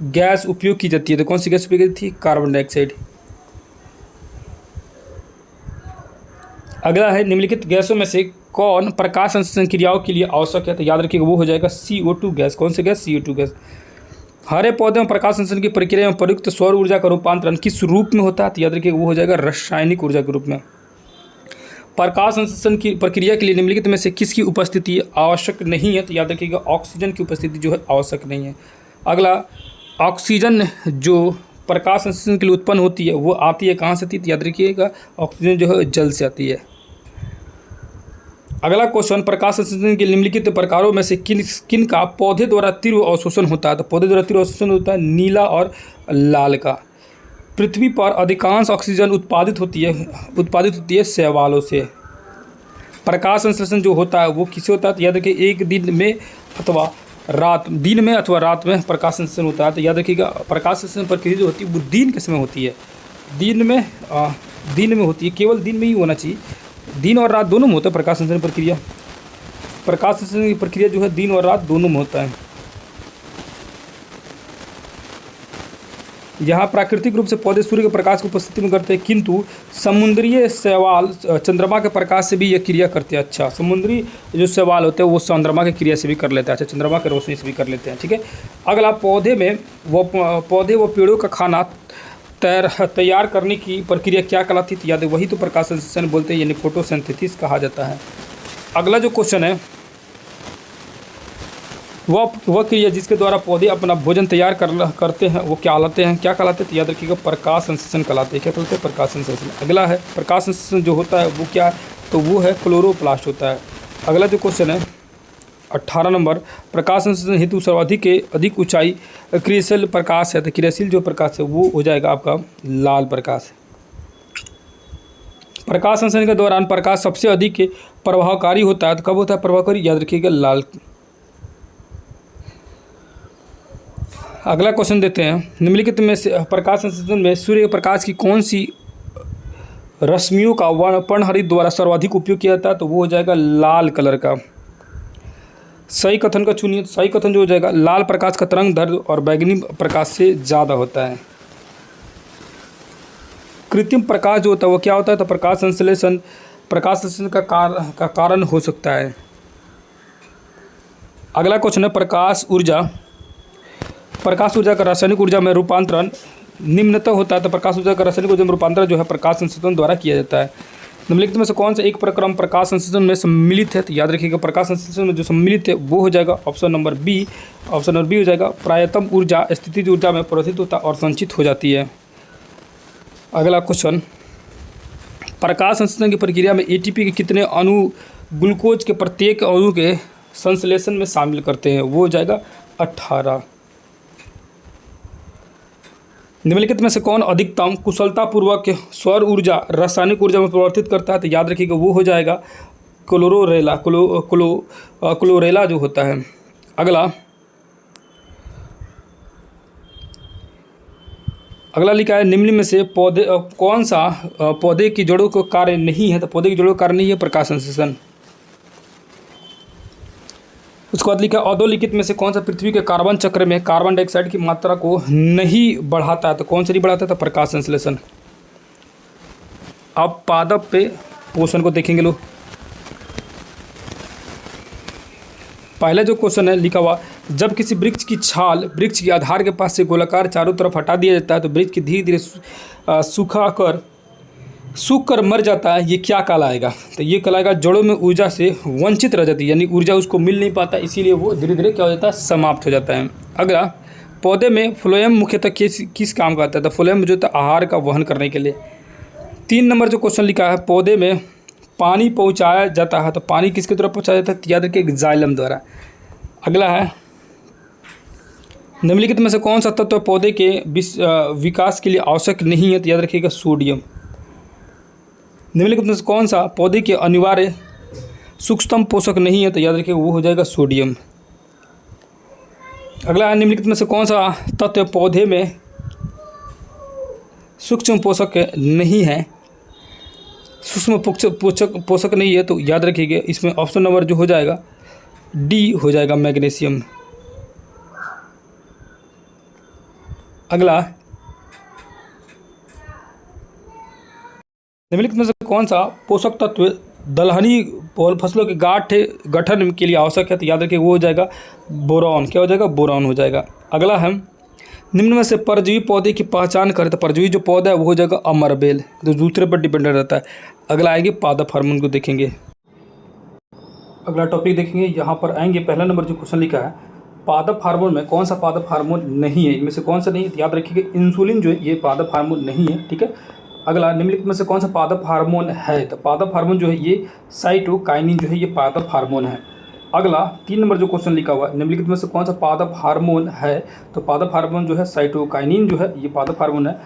गैस उपयोग की जाती है, तो कौन सी गैस उपयोग की जाती है, कार्बन डाइऑक्साइड। अगला है, निम्नलिखित गैसों में से कौन प्रकाश संश्लेषण क्रियाओं के लिए आवश्यक है, तो याद रखिएगा वो हो जाएगा CO2 गैस। कौन सी गैस, CO2 गैस। हरे पौधे में प्रकाश संश्लेषण की प्रक्रिया में प्रयुक्त सौर ऊर्जा का रूपांतरण किस रूप में होता है? तो याद रखिए वो हो जाएगा रासायनिक ऊर्जा के रूप में। प्रकाश संश्लेषण की प्रक्रिया के लिए निम्नलिखित में से किसकी उपस्थिति आवश्यक नहीं है? तो याद रखिएगा ऑक्सीजन की उपस्थिति जो है आवश्यक नहीं है। अगला, ऑक्सीजन जो प्रकाश संश्लेषण के लिए उत्पन्न होती है वो आती है कहाँ से आती है? तो याद रखिएगा ऑक्सीजन जो है जल से आती है। अगला क्वेश्चन, प्रकाश संश्लेषण के निम्नलिखित प्रकारों में से किन का पौधे द्वारा तीव्र अवशोषण होता है? तो पौधे द्वारा तीव्र अवशोषण होता है नीला और लाल का। पृथ्वी पर अधिकांश ऑक्सीजन उत्पादित होती है शैवालों से। प्रकाश संश्लेषण जो होता है वो किससे होता है? तो याद रखिए एक दिन में अथवा रात में प्रकाश संश्लेषण होता है। तो याद रखिएगा प्रकाश संश्लेषण प्रक्रिया जो होती है वो दिन के समय होती है, दिन में होती है, केवल दिन में ही होना चाहिए। दिन और रात दोनों में होता है प्रकाश संश्लेषण प्रक्रिया। प्रकाश संश्लेषण की प्रक्रिया जो है दिन और रात दोनों में होता है। यहाँ प्राकृतिक रूप से पौधे सूर्य के प्रकाश की उपस्थिति में करते हैं, किंतु समुद्रीय शैवाल चंद्रमा के प्रकाश से भी यह क्रिया करते हैं। अच्छा, समुद्री जो शैवाल होते हैं वो चंद्रमा की क्रिया से भी कर लेते हैं। अच्छा, चंद्रमा की रोशनी से भी कर लेते हैं। ठीक है। अगला, पौधे व पेड़ों का खाना तैयार करने की प्रक्रिया क्या कहलाती थी? याद है वही तो प्रकाश संश्लेषण बोलते हैं, यानी फोटोसिंथेसिस कहा जाता है। अगला जो क्वेश्चन है वह क्रिया जिसके द्वारा पौधे अपना भोजन तैयार करते हैं वो क्या कहलाते हैं? तो याद रखिएगा प्रकाश संश्लेषण कहलाते हैं। क्या कहलाते हैं? प्रकाश संश्लेषण। अगला है प्रकाश संश्लेषण जो होता है वो क्या है? तो वो है क्लोरोप्लास्ट होता है। अगला जो क्वेश्चन है 18 नंबर, प्रकाश संश्लेषण हेतु सर्वाधिक ऊंचाई क्रियाशील प्रकाश है। तो क्रियाशील जो प्रकाश है वो हो जाएगा आपका लाल प्रकाश। प्रकाश संश्लेषण के दौरान प्रकाश सबसे अधिक प्रभावकारी होता है। तो कब होता है प्रभावकारी? याद रखिएगा लाल। अगला क्वेश्चन देते हैं, निम्नलिखित में से प्रकाश संश्लेषण में सूर्य प्रकाश की कौन सी रश्मियों का पर्णहरित द्वारा सर्वाधिक उपयोग किया जाता है? तो वो हो जाएगा लाल कलर का। सही कथन का चुनिए। सही कथन जो हो जाएगा लाल प्रकाश का तरंग दैर्ध्य और बैंगनी प्रकाश से ज़्यादा होता है। कृत्रिम प्रकाश जो होता है वो क्या होता है? तो प्रकाश संश्लेषण का कारण हो सकता है। अगला क्वेश्चन है प्रकाश ऊर्जा का रासायनिक ऊर्जा में रूपांतरण निम्नतः होता है। तो प्रकाश ऊर्जा का रासायनिक ऊर्जा में रूपांतरण जो है प्रकाश संश्लेषण द्वारा किया जाता है। निम्नलिखित में से कौन सा एक प्रक्रम प्रकाश संश्लेषण में सम्मिलित है? तो याद रखिएगा प्रकाश संश्लेषण में जो सम्मिलित है वो हो जाएगा ऑप्शन नंबर बी हो जाएगा प्रायतम ऊर्जा स्थितिज ऊर्जा में परिवर्तित होता और संचित हो जाती है। अगला क्वेश्चन, प्रकाश संश्लेषण की प्रक्रिया में एटीपी के कितने अणु ग्लूकोज के प्रत्येक अणु के संश्लेषण में शामिल करते हैं? वो हो जाएगा 18। निम्नलिखित में से कौन अधिकतम कुशलतापूर्वक सौर ऊर्जा रासायनिक ऊर्जा में परिवर्तित करता है? तो याद रखिएगा वो हो जाएगा क्लोरेला जो होता है। अगला लिखा है निम्न में से कौन सा पौधे की जड़ों को कार्य नहीं है? तो पौधे की जड़ों का कार्य नहीं है प्रकाश संश्लेषण। उसके बाद लिखा अधोलिखित में से कौन सा पृथ्वी के कार्बन चक्र में कार्बन डाइऑक्साइड की मात्रा को नहीं बढ़ाता है? तो कौन सा नहीं बढ़ाता है? तो प्रकाश संश्लेषण। अब पादप पे पोषण को देखेंगे लोग। पहला जो क्वेश्चन है लिखा हुआ, जब किसी वृक्ष की छाल वृक्ष के आधार के पास से गोलाकार चारों तरफ हटा दिया जाता है तो वृक्ष की धीरे धीरे सूख कर मर जाता है, ये क्या कहलाएगा? तो ये कहलाएगा जड़ों में ऊर्जा से वंचित रह जाती है, यानी ऊर्जा उसको मिल नहीं पाता, इसीलिए वो धीरे धीरे क्या हो जाता है? समाप्त हो जाता है। अगला, पौधे में फ्लोएम मुख्यतः किस काम का आता है? तो फ्लोएम जो होता है आहार का वहन करने के लिए। 3 नंबर जो क्वेश्चन लिखा है, पौधे में पानी पहुँचाया जाता है, तो पानी किसके द्वारा पहुँचाया जाता है? याद रखिए जाइलम द्वारा। अगला है, निम्नलिखित में से कौन सा तत्व पौधे के विकास के लिए आवश्यक नहीं है? तो याद रखिएगा सोडियम। निम्नलिखित में से कौन सा पौधे के अनिवार्य सूक्ष्मतम पोषक नहीं है? तो याद रखिएगा वो हो जाएगा सोडियम। अगला है, निम्नलिखित में से कौन सा तत्व पौधे में सूक्ष्म पोषक नहीं है? सूक्ष्म पोषक नहीं है, तो याद रखिएगा इसमें ऑप्शन नंबर जो हो जाएगा डी हो जाएगा मैग्नीशियम। अगला, निम्नलिखित में से कौन सा पोषक तत्व दलहनी फसलों के गठन के लिए आवश्यक है? तो याद रखिए वो हो जाएगा बोरॉन। क्या हो जाएगा? बोरॉन हो जाएगा। अगला है, निम्न में से परजीवी पौधे की पहचान करें, तो परजीवी जो पौधा है वो हो जाएगा अमरबेल, जो दूसरे पर डिपेंडेंट रहता है। अगला आएंगे पादप हार्मोन को देखेंगे। अगला टॉपिक देखेंगे, यहाँ पर आएंगे पहला नंबर जो क्वेश्चन लिखा है, पादप हार्मोन में कौन सा पादप हार्मोन नहीं है, इनमें से कौन सा नहीं है, तो याद रखिएगा इंसुलिन जो है ये पादप हार्मोन नहीं है, ठीक है। अगला निम्नलिखित में से कौन सा पादप हार्मोन है, तो पादप हार्मोन जो है ये साइटोकाइनिन जो है ये पादप हार्मोन है। अगला 3 नंबर जो क्वेश्चन लिखा हुआ है, निम्नलिखित में से कौन सा पादप हार्मोन है, तो पादप हार्मोन जो है साइटोकाइनिन जो है ये पादप हार्मोन है।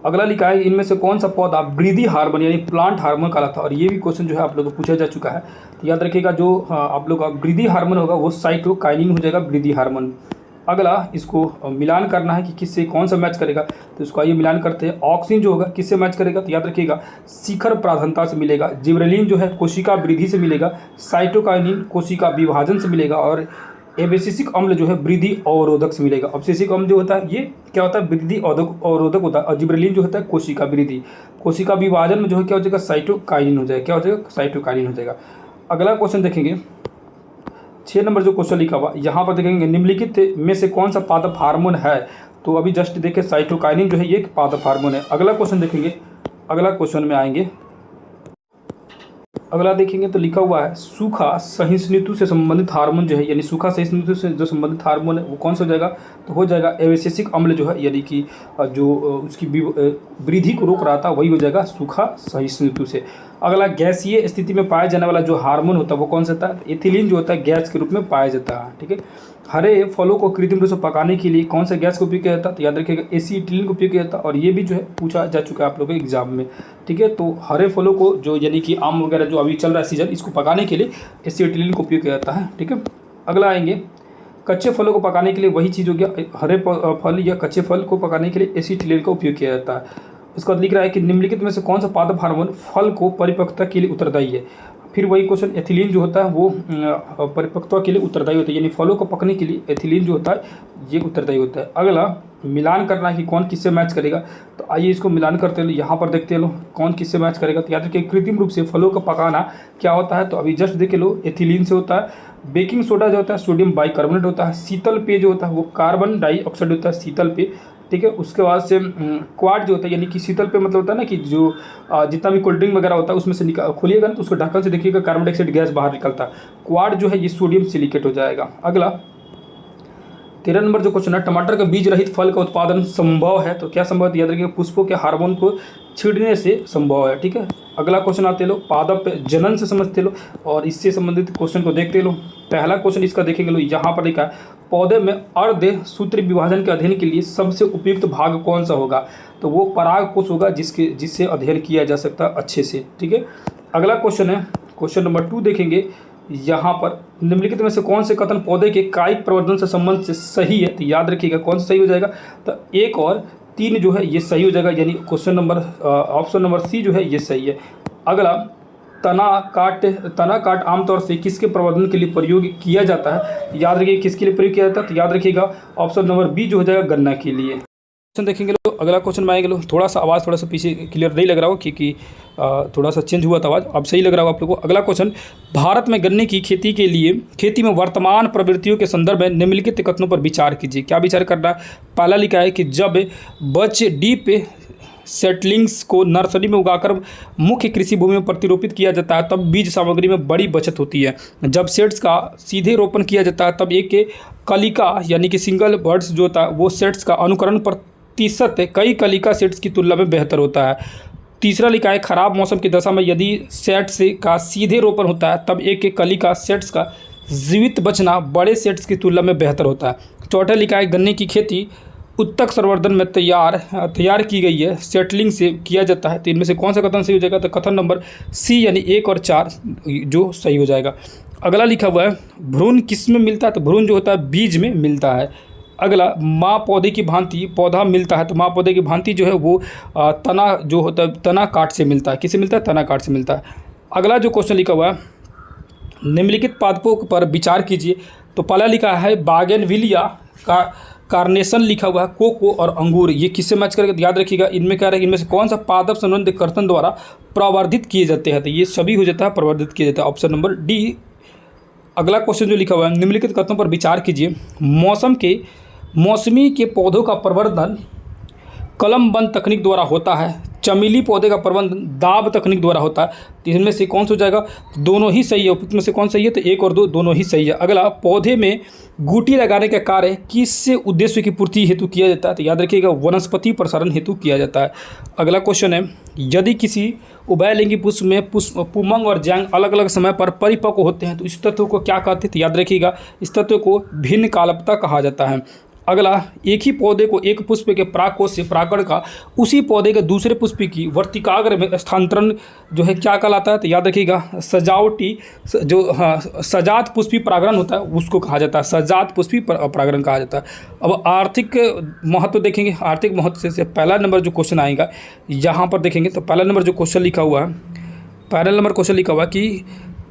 अगला लिखा है इनमें से कौन सा पौधा वृद्धि हार्मोन यानी प्लांट हार्मोन कहलाता है, और ये भी क्वेश्चन जो है आप लोगों को पूछा जा चुका है। तो याद रखिएगा जो आप लोग का वृद्धि हार्मोन होगा वो साइटोकाइनिन हो जाएगा, वृद्धि हार्मोन। अगला इसको मिलान करना है कि किससे कौन सा मैच करेगा, तो इसको आइए मिलान करते हैं। ऑक्सीजन जो होगा किससे मैच करेगा, तो याद रखिएगा शिखर प्राधान्यता से मिलेगा। जिब्रेलिन जो है कोशिका वृद्धि से मिलेगा। साइटोकाइनिन कोशिका विभाजन से मिलेगा। और एब्सिसिक अम्ल जो है वृद्धि अवरोधक से मिलेगा। एब्सिसिक अम्ल जो होता है ये क्या होता है, वृद्धि अवरोधक होता है। और जिब्रेलिन जो होता है कोशिका वृद्धि। कोशिका विभाजन में जो है क्या हो जाएगा, साइटोकाइनिन हो जाएगा, क्या हो जाएगा, साइटोकाइनिन हो जाएगा। अगला क्वेश्चन देखेंगे 6 नंबर जो क्वेश्चन लिखा हुआ यहाँ पर देखेंगे निम्नलिखित में से कौन सा पादप हार्मोन है, तो अभी जस्ट देखे साइटोकाइनिन जो है ये पादप हार्मोन है। अगला क्वेश्चन देखेंगे, अगला क्वेश्चन में आएंगे, अगला देखेंगे तो लिखा हुआ है सूखा सहिष्णुता से संबंधित हार्मोन जो है, यानी सूखा सहिष्णुता से जो संबंधित हार्मोन है वो कौन सा हो जाएगा, तो हो जाएगा एब्सिसिक अम्ल जो है, यानी कि जो उसकी वृद्धि को रोक रहा था वही हो जाएगा सूखा सहिष्णुता से। अगला गैसीय स्थिति में पाया जाने वाला जो हार्मोन होता है वो कौन सा होता है, एथिलीन जो होता है गैस के रूप में पाया जाता है, ठीक है। हरे फलों को कृत्रिम रूप से पकाने के लिए कौन सा गैस का उपयोग किया जाता है, तो याद रखिएगा एसीटिलीन का उपयोग किया जाता है। और ये भी जो है पूछा जा चुका है आप लोगों के एग्जाम में, ठीक है। तो हरे फलों को जो यानी कि आम वगैरह जो अभी चल रहा है सीजन, इसको पकाने के लिए एसीटिलीन का उपयोग किया जाता है, ठीक है। अगला आएंगे कच्चे फलों को पकाने के लिए वही चीज़ हो गया, हरे फल या कच्चे फल को पकाने के लिए एसीटिलीन का उपयोग किया जाता है। उसके बाद लिख रहा है कि निम्नलिखित में से कौन सा पादप हार्मोन फल को परिपक्वता के लिए उत्तरदायी है। फिर वही क्वेश्चन, एथिलीन जो होता है वो परिपक्वता के लिए उत्तरदायी होता है, यानी फलों को पकने के लिए एथिलीन जो होता है ये उत्तरदायी होता है। अगला मिलान करना है कि कौन किससे मैच करेगा, तो आइए इसको मिलान करते हैं। यहाँ पर देखते लो कौन किससे मैच करेगा, तो याद रखिए कृत्रिम रूप से फलों का पकाना क्या होता है, तो अभी जस्ट देख लो एथिलीन से होता है। बेकिंग सोडा जो होता है सोडियम बाइकार्बोनेट होता है। शीतल पेय जो होता है वो कार्बन डाइऑक्साइड होता है, शीतल पेय, ठीक है। उसके बाद से क्वाड जो होता है, यानी कि शीतल पे मतलब होता है ना कि जो जितना भी कोल्ड ड्रिंक वगैरह होता है उसमें से खोलिएगा ना तो उसको ढक्कन से देखिएगा कार्बन डाइऑक्साइड गैस बाहर निकलता है। क्वाड जो है ये सोडियम सिलिकेट हो जाएगा। अगला 13 नंबर जो क्वेश्चन है, टमाटर का बीज रहित फल का उत्पादन संभव है, तो क्या संभव है, याद रखिएगा पुष्पों के हार्मोन को छीड़ने से संभव है, ठीक है। अगला क्वेश्चन आते लो पादप जनन से समझते लो और इससे संबंधित क्वेश्चन को देखते लो। पहला क्वेश्चन इसका देखेंगे लो, यहाँ पर लिखा है पौधे में अर्ध सूत्र विभाजन के अध्ययन के लिए सबसे उपयुक्त भाग कौन सा होगा, तो वो परागकोश होगा जिससे अध्ययन किया जा सकता है अच्छे से, ठीक है। अगला क्वेश्चन है क्वेश्चन नंबर 2 देखेंगे, यहाँ पर निम्नलिखित में से कौन से कथन पौधे के कायिक प्रवर्धन से संबंध से सही है, तो याद रखिएगा कौन सा सही हो जाएगा, तो 1 और 3 जो है ये सही हो जाएगा, यानी question number option number C जो है ये सही है। अगला तना काट आमतौर से किसके प्रवर्धन के लिए प्रयोग किया जाता है, याद रखिए किसके लिए प्रयोग किया जाता है, तो याद रखिएगा ऑप्शन नंबर बी जो हो जाएगा गन्ना के लिए। क्वेश्चन देखेंगे लो, अगला क्वेश्चन में आएंगे लो, थोड़ा सा आवाज़ थोड़ा सा पीछे क्लियर नहीं लग रहा हो क्योंकि थोड़ा सा चेंज हुआ था आवाज़, अब सही लग रहा हो आप लोगों को। अगला क्वेश्चन, भारत में गन्ने की खेती के लिए खेती में वर्तमान प्रवृत्तियों के संदर्भ में निम्नलिखित कथनों पर विचार कीजिए। क्या विचार करना है, पहला लिखा है कि जब बच डीप सेटलिंग्स को नर्सरी में उगाकर मुख्य कृषि भूमि में प्रतिरोपित किया जाता है तब बीज सामग्री में बड़ी बचत होती है। जब सेट्स का सीधे रोपण किया जाता है तब एक कलिका यानी कि सिंगल बर्ड्स जो होता है वो सेट्स का अनुकरण प्रतिशत कई कलिका सेट्स की तुलना में बेहतर होता है। तीसरा लिखा है खराब मौसम की दशा में यदि सेट्स का सीधे रोपण होता है तब एक कलिका सेट्स का जीवित बचना बड़े सेट्स की तुलना में बेहतर होता है। चौथा लिखा है गन्ने की खेती उत्तक संवर्धन में तैयार की गई है, सेटलिंग से किया जाता है, तो इनमें से कौन सा कथन सही हो जाएगा, तो कथन नंबर सी यानी 1 और 4 जो सही हो जाएगा। अगला लिखा हुआ है भ्रूण किस में मिलता है, तो भ्रूण जो होता है बीज में मिलता है। अगला माँ पौधे की भांति पौधा मिलता है, तो माँ पौधे की भांति जो है वो तना जो होता है तना काट से मिलता है, किससे मिलता है, तना काट से मिलता है। अगला जो क्वेश्चन लिखा हुआ है निम्नलिखित पादपों पर विचार कीजिए, तो पहला लिखा है बागेनविलिया का कार्नेशन लिखा हुआ है, कोको और अंगूर ये किससे मैच करेगा, याद रखिएगा इनमें क्या रहेगा, इनमें से कौन सा पादप संबंधी कर्तन द्वारा प्रवर्धित किए जाते हैं, तो ये सभी हो जाता है प्रवर्धित किया जाता है, ऑप्शन नंबर डी। अगला क्वेश्चन जो लिखा हुआ है निम्नलिखित कथनों पर विचार कीजिए, मौसम के मौसमी के पौधों का प्रवर्धन कलमबंद तकनीक द्वारा होता है, चमेली पौधे का प्रबंधन दाब तकनीक द्वारा होता है। तो इनमें से कौन सा हो जाएगा? दोनों ही सही है। उपयुक्त में से कौन सही है? तो 1 और 2 दोनों ही सही है। अगला, पौधे में गूटी लगाने का कार्य किस उद्देश्य की पूर्ति हेतु किया जाता है? तो याद रखिएगा, वनस्पति प्रसारण हेतु किया जाता है। अगला क्वेश्चन है, यदि किसी उभयलिंगी पुष्प में पुमंग और जैंग अलग अलग समय पर परिपक्व होते हैं तो इस तत्व को क्या कहते हैं? तो याद रखिएगा, इस तत्व को भिन्न कालपता कहा जाता है। अगला, एक ही पौधे को एक पुष्प के परागकोश से परागण का उसी पौधे के दूसरे पुष्प की वर्तिकाग्र में स्थानांतरण जो है क्या कहलाता है? तो याद रखिएगा, सजावटी सजात पुष्पी परागण होता है उसको कहा जाता है, सजात पुष्पी परागण कहा जाता है। अब आर्थिक महत्व देखेंगे। आर्थिक महत्व से पहला नंबर जो क्वेश्चन आएगा यहाँ पर देखेंगे तो पहला नंबर जो क्वेश्चन लिखा हुआ है, पहला नंबर क्वेश्चन लिखा हुआ कि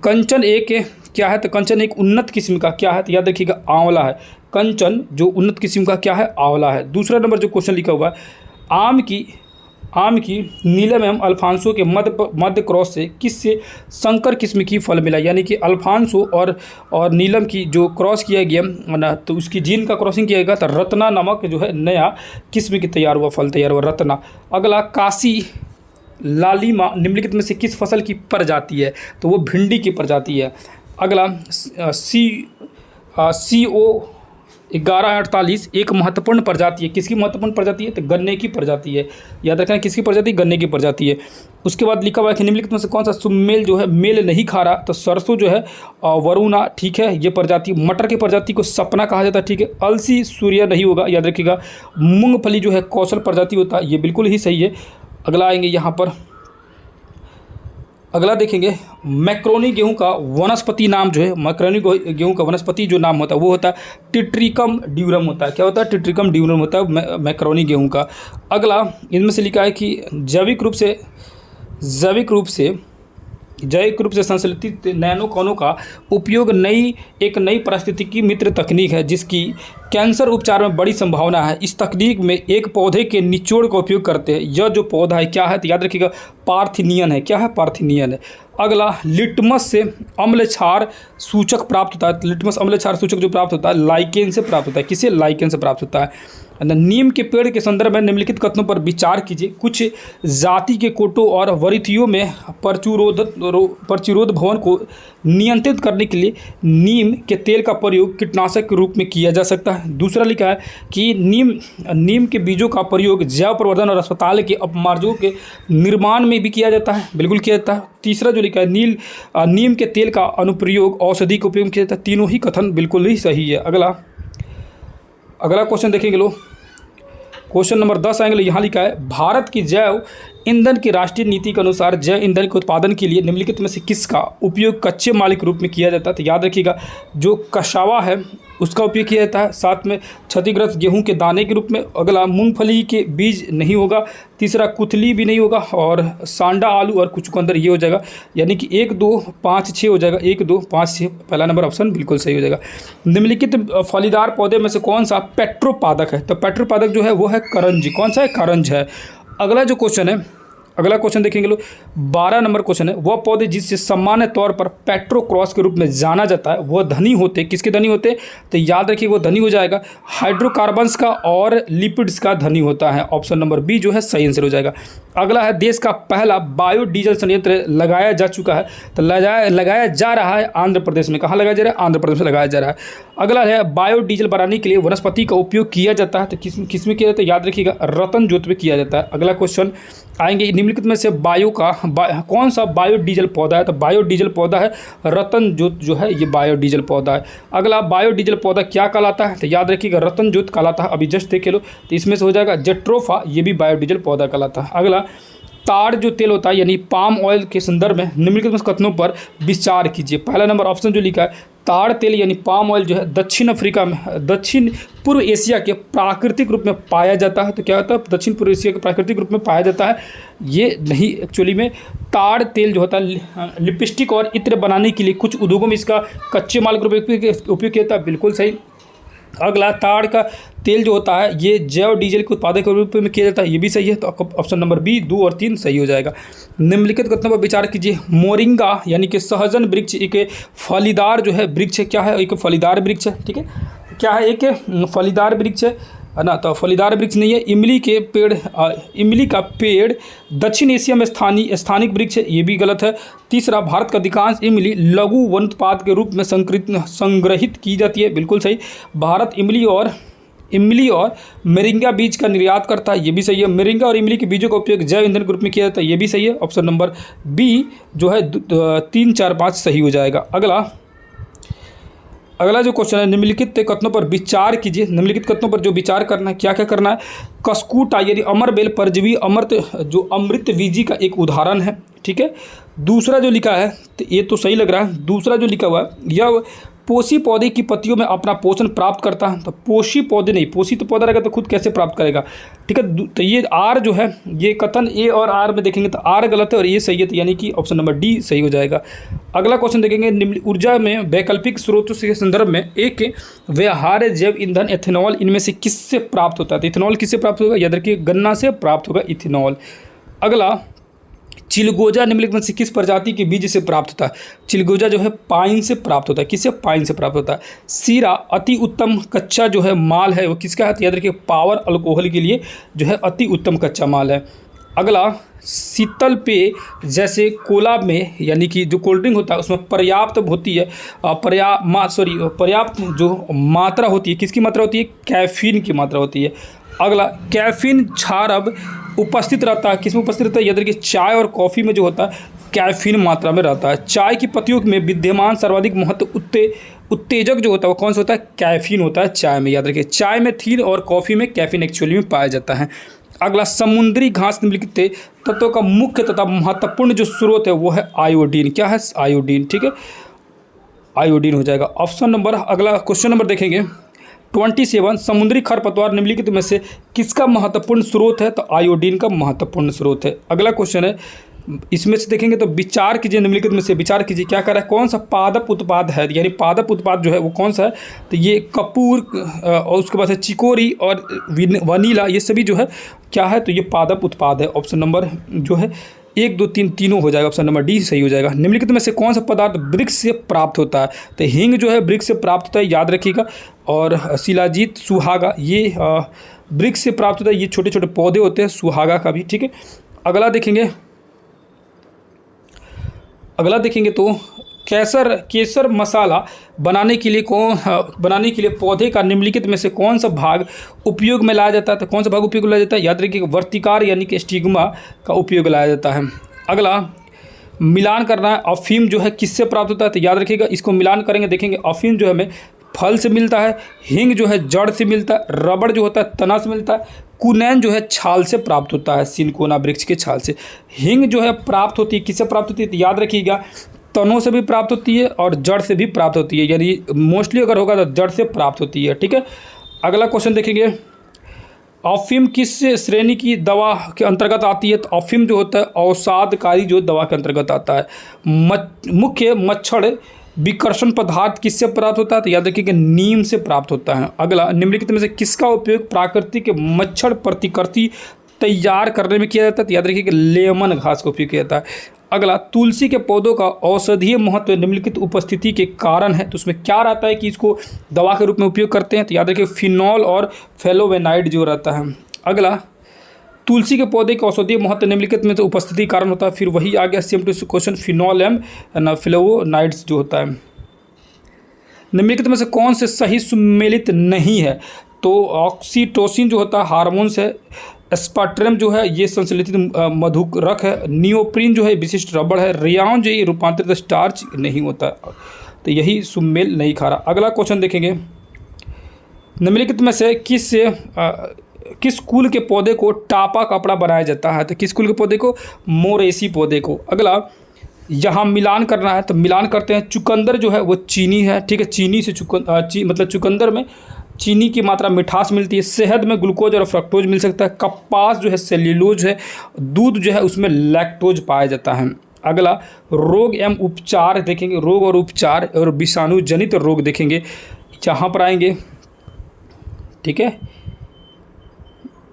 कंचन एक क्या है? तो कंचन एक उन्नत किस्म का क्या है? तो याद रखिएगा, आंवला है। कंचन जो उन्नत किस्म का क्या है? आंवला है। दूसरा नंबर जो क्वेश्चन लिखा हुआ है, आम की नीलम एवं अल्फांसो के मध्य क्रॉस से किससे संकर किस्म की फल मिला? यानी कि अल्फांसो और नीलम की जो क्रॉस किया गया ना, तो उसकी जीन का क्रॉसिंग किया गया तो रत्ना नामक जो है नया किस्म की तैयार हुआ, फल तैयार हुआ, रत्ना। अगला, काशी लालिमा निम्नलिखित में से किस फसल की प्रजाति है? तो वो भिंडी की प्रजाति है। अगला, CO 1148 एक महत्वपूर्ण प्रजाति है। किसकी महत्वपूर्ण प्रजाति है? तो गन्ने की प्रजाति है। याद रखना, किसकी प्रजाति? गन्ने की प्रजाति है। उसके बाद लिखा हुआ है कि निम्नलिखित में से कौन सा सुमेल जो है मेल नहीं खा रहा? तो सरसों जो है वरुणा, ठीक है, ये प्रजाति। मटर की प्रजाति को सपना कहा जाता है, ठीक है। अलसी सूर्य नहीं होगा, याद रखिएगा। मूंगफली जो है कौशल प्रजाति होता है, ये बिल्कुल ही सही है। अगला आएंगे यहाँ पर, अगला देखेंगे, मैक्रोनी गेहूं का वनस्पति नाम जो है, मैक्रोनी गेहूं का वनस्पति जो नाम होता है वो होता है टिट्रिकम ड्यूरम होता है। क्या होता है? टिट्रिकम ड्यूरम होता है मैक्रोनी गेहूं का। अगला, इनमें से लिखा है कि जैविक रूप से संश्लेषित नैनो कणों का उपयोग एक नई पारिस्थितिकी मित्र तकनीक है जिसकी कैंसर उपचार में बड़ी संभावना है। इस तकनीक में एक पौधे के निचोड़ का उपयोग करते हैं। यह जो पौधा है क्या है? तो याद रखिएगा, पार्थिनियन है। क्या है? पार्थिनियन है। अगला, लिटमस से अम्ल क्षार सूचक प्राप्त होता है। लिटमस अम्ल क्षार सूचक जो प्राप्त होता है लाइकेन से प्राप्त होता है। किसे? लाइकेन से प्राप्त होता है। नीम के पेड़ के संदर्भ में निम्नलिखित कथनों पर विचार कीजिए। कुछ जाति के कोटों और वरिथियों में प्रतिरोध भवन को नियंत्रित करने के लिए नीम के तेल का प्रयोग कीटनाशक के रूप में किया जा सकता है। दूसरा लिखा है कि नीम के बीजों का प्रयोग जैव प्रवर्धन और अस्पताल के अपमार्जों के निर्माण में भी किया जाता है, बिल्कुल किया जाता है। तीसरा जो लिखा है, नीम के तेल का अनुप्रयोग औषधि के उपयोग में किया जाता है। तीनों ही कथन बिल्कुल ही सही है। अगला क्वेश्चन देखेंगे लो, क्वेश्चन नंबर 10 आएंगे। यहाँ लिखा है, भारत की जैव ईंधन की राष्ट्रीय नीति के अनुसार जैव ईंधन के उत्पादन के लिए निम्नलिखित में से किसका उपयोग कच्चे माल के रूप में किया जाता है? तो याद रखिएगा, जो कसावा है उसका उपयोग किया जाता है। साथ में क्षतिग्रस्त गेहूं के दाने के रूप में। अगला, मूंगफली के बीज नहीं होगा। तीसरा, कुथली भी नहीं होगा। और सांडा, आलू और चुकंदर ये हो जाएगा। यानी कि 1 2 5 6 हो जाएगा। 1 2 5 6 पहला नंबर ऑप्शन बिल्कुल सही हो जाएगा। निम्नलिखित फलीदार पौधे में से कौन सा पेट्रोपादक है? तो पेट्रोपादक जो है वो है करंज। कौन सा है? करंज है। अगला जो क्वेश्चन है, अगला क्वेश्चन देखेंगे लोग, 12 नंबर क्वेश्चन है, वह पौधे जिससे सामान्य तौर पर पेट्रोक्रॉस के रूप में जाना जाता है वह धनी होते, किसके धनी होते? तो याद रखिए, वो धनी हो जाएगा हाइड्रोकार्बन्स का और लिपिड्स का धनी होता है। ऑप्शन नंबर बी जो है सही आंसर हो जाएगा। अगला है, देश का पहला बायोडीजल संयंत्र लगाया जा चुका है। तो लगाया जा रहा है आंध्र प्रदेश में। कहाँ लगाया जा रहा है? आंध्र प्रदेश में लगाया जा रहा है। अगला है, बायोडीजल बनाने के लिए वनस्पति का उपयोग किया जाता है। तो किस में किया जाता है? याद रखिएगा, रतन जोत में किया जाता है। अगला क्वेश्चन आएंगे, निम्नलिखित में से कौन सा बायोडीजल पौधा है? तो बायोडीजल पौधा है रतन जोत जो है, ये बायोडीजल पौधा है। अगला, बायोडीजल पौधा क्या कहलाता है? तो याद रखिएगा, रतन जोत कहलाता है। अभी जस्ट देख लो, तो इसमें से हो जाएगा जेट्रोफा, ये भी बायोडीजल पौधा कहलाता है। अगला, ताड़ जो तेल होता है यानी पाम ऑयल के संदर्भ में निम्नलिखित कथनों पर विचार कीजिए। पहला नंबर ऑप्शन जो लिखा है, ताड़ तेल यानी पाम ऑयल जो है दक्षिण पूर्व एशिया के प्राकृतिक रूप में पाया जाता है। तो क्या होता है? दक्षिण पूर्व एशिया के प्राकृतिक रूप में पाया जाता है। ये नहीं, एक्चुअली में ताड़ तेल जो होता है लिपस्टिक और इत्र बनाने के लिए कुछ उद्योगों में इसका कच्चे माल के रूप में उपयोग किया जाता है, बिल्कुल सही। अगला, ताड़ का तेल जो होता है ये जैव डीजल के उत्पादक के रूप में किया जाता है, ये भी सही है। तो ऑप्शन नंबर बी 2 और 3 सही हो जाएगा। निम्नलिखित कथनों पर विचार कीजिए। मोरिंगा यानी कि सहजन वृक्ष एक फलीदार जो है वृक्ष है। क्या है? एक फलीदार वृक्ष है, ठीक है। क्या है, एक फलीदार वृक्ष है ना, तो फलीदार वृक्ष नहीं है। इमली के पेड़, इमली का पेड़ दक्षिण एशिया में स्थानिक वृक्ष है, ये भी गलत है। तीसरा, भारत का अधिकांश इमली लघु वनोत्पाद के रूप में संग्रहित की जाती है, बिल्कुल सही। भारत इमली और मोरिंगा बीज का निर्यात करता है, ये भी सही है। मोरिंगा और इमली के बीजों का उपयोग जैव ईंधन के रूप में किया जाता है, ये भी सही है। ऑप्शन नंबर बी जो है 3, 4, 5 सही हो जाएगा। अगला जो क्वेश्चन है, निम्नलिखित कथनों पर विचार कीजिए। निम्नलिखित कथनों पर जो विचार करना है, क्या क्या करना है। कस्कूटा यानी अमरबेल परजीवी अमृतबीजी का एक उदाहरण है, ठीक है। दूसरा जो लिखा है, तो ये तो सही लग रहा है। दूसरा जो लिखा हुआ है, यह पोषी पौधे की पत्तियों में अपना पोषण प्राप्त करता है, तो पोषी पौधे नहीं, पोषी तो पौधा रहेगा तो खुद कैसे प्राप्त करेगा, ठीक है। तो ये आर जो है, ये कथन ए और आर में देखेंगे तो आर गलत है और ये सही है, तो यानी कि ऑप्शन नंबर डी सही हो जाएगा। अगला क्वेश्चन देखेंगे, निम्न ऊर्जा में वैकल्पिक स्रोतों के संदर्भ में एक व्यवहार्य जैव ईंधन एथेनॉल इनमें से किससे प्राप्त होता है। तो इथेनॉल किससे प्राप्त होगा, याद रखिए गन्ना से प्राप्त होगा इथेनॉल। अगला, चिलगोजा निम्नलिखित में से किस प्रजाति के बीज से प्राप्त होता है। चिलगोजा जो है पाइन से प्राप्त होता है, किससे, पाइन से प्राप्त होता है। सीरा अति उत्तम कच्चा जो है माल है, वो किसका है, याद रखिए पावर अल्कोहल के लिए जो है अति उत्तम कच्चा माल है। अगला, शीतल पेय जैसे कोला में यानी कि जो कोल्ड ड्रिंक होता है उसमें पर्याप्त होती है पर्याप्त जो मात्रा होती है, किसकी मात्रा होती है, कैफीन की मात्रा होती है। अगला, कैफीन क्षारब उपस्थित रहता है, किस में उपस्थित रहता है, याद रखिए चाय और कॉफ़ी में जो होता है कैफीन मात्रा में रहता है। चाय की पत्तियों में विद्यमान सर्वाधिक महत्व उत्तेजक जो होता है वो कौन सा होता है, कैफीन होता है चाय में, याद रखिए चाय में थीन और कॉफ़ी में कैफीन एक्चुअली में पाया जाता है। अगला, समुद्री घास निम्नलिखित तत्वों का मुख्य तथा महत्वपूर्ण जो स्रोत है वो है आयोडीन, क्या है, आयोडीन, ठीक है, आयोडीन हो जाएगा। ऑप्शन नंबर, अगला क्वेश्चन नंबर देखेंगे 27, समुद्री खरपतवार निम्नलिखित में से किसका महत्वपूर्ण स्रोत है, तो आयोडीन का महत्वपूर्ण स्रोत है। अगला क्वेश्चन है, इसमें से देखेंगे तो विचार कीजिए, निम्नलिखित में से विचार कीजिए, क्या कर रहा है, कौन सा पादप उत्पाद है, यानी पादप उत्पाद जो है वो कौन सा है, तो ये कपूर और उसके बाद से चिकोरी और वनीला, ये सभी जो है क्या है, तो ये पादप उत्पाद है। ऑप्शन नंबर जो है 1, 2, 3 तीनों हो जाएगा, ऑप्शन नंबर डी सही हो जाएगा। निम्नलिखित में से कौन सा पदार्थ वृक्ष से प्राप्त होता है, तो हींग जो है वृक्ष से प्राप्त होता है, याद रखिएगा। और शिलाजीत, सुहागा, ये वृक्ष से प्राप्त होता है, ये छोटे छोटे पौधे होते हैं, सुहागा का भी, ठीक है। अगला देखेंगे तो केसर मसाला बनाने के लिए पौधे का निम्नलिखित में से कौन सा भाग उपयोग में लाया जाता है, तो कौन सा भाग उपयोग में लाया जाता है, याद रखिए वर्तिकार यानी कि स्टिग्मा का उपयोग लाया जाता है। अगला, मिलान करना है, अफीम जो है किससे प्राप्त होता है, तो याद रखिएगा इसको मिलान करेंगे, देखेंगे अफीम जो है हमें फल से मिलता है, हींग जो है जड़ से मिलता है, रबड़ जो होता है तना से मिलता है, कुनैन जो है छाल से प्राप्त होता है, सिनकोना वृक्ष के छाल से। हींग जो है प्राप्त होती है, किससे प्राप्त होती है, तो याद रखिएगा तनों से भी प्राप्त होती है और जड़ से भी प्राप्त होती है, यानी मोस्टली अगर होगा तो जड़ से प्राप्त होती है, ठीक है। अगला क्वेश्चन देखेंगे, अफीम किस श्रेणी की दवा के अंतर्गत आती है, तो अफीम जो होता है औषधकारी जो दवा के अंतर्गत आता है। मुख्य मच्छर विकर्षण पदार्थ किससे प्राप्त होता है, तो याद रखिए कि नीम से प्राप्त होता है। अगला, निम्नलिखित में से किसका उपयोग प्राकृतिक मच्छर प्रतिकृति तैयार करने में किया जाता है, तो याद रखिए कि लेमन घास का उपयोग किया जाता है। अगला, तुलसी के पौधों का औषधीय महत्व निम्नलिखित उपस्थिति के कारण है, तो उसमें क्या रहता है कि इसको दवा के रूप में उपयोग करते हैं, तो याद रखिए फिनॉल और फ्लेवोनोइड जो रहता है। अगला, तुलसी के पौधे के औषधीय महत्व निम्नलिखित में तो उपस्थिति कारण होता है, फिर वही आ गया same two question, phenol and flavonoids जो होता है। निम्नलिखित में से कौन से सही सुमेलित नहीं है, तो ऑक्सीटोसिन जो होता है हार्मोन्स है, एस्पार्टम जो है ये संश्लेषित मधुरक है, नियोप्रीन जो है विशिष्ट रबड़ है, रेयान जो ये रूपांतरित स्टार्च नहीं होता, तो यही सुमेल नहीं खा रहा। अगला क्वेश्चन देखेंगे, निम्नलिखित में से किस कुल के पौधे को टापा कपड़ा बनाया जाता है, तो किस कुल के पौधे को, मोरेसी पौधे को। अगला, यहाँ मिलान करना है, तो मिलान करते हैं, चुकंदर जो है वो चीनी है, ठीक है, चीनी से मतलब चुकंदर में चीनी की मात्रा मिठास मिलती है, शहद में ग्लूकोज और फ्रक्टोज मिल सकता है, कपास जो है सेल्यूलोज है, दूध जो है उसमें लैक्टोज पाया जाता है। अगला, रोग एवं उपचार देखेंगे, रोग और उपचार और विषाणु जनित रोग देखेंगे, जहाँ पर आएंगे, ठीक है।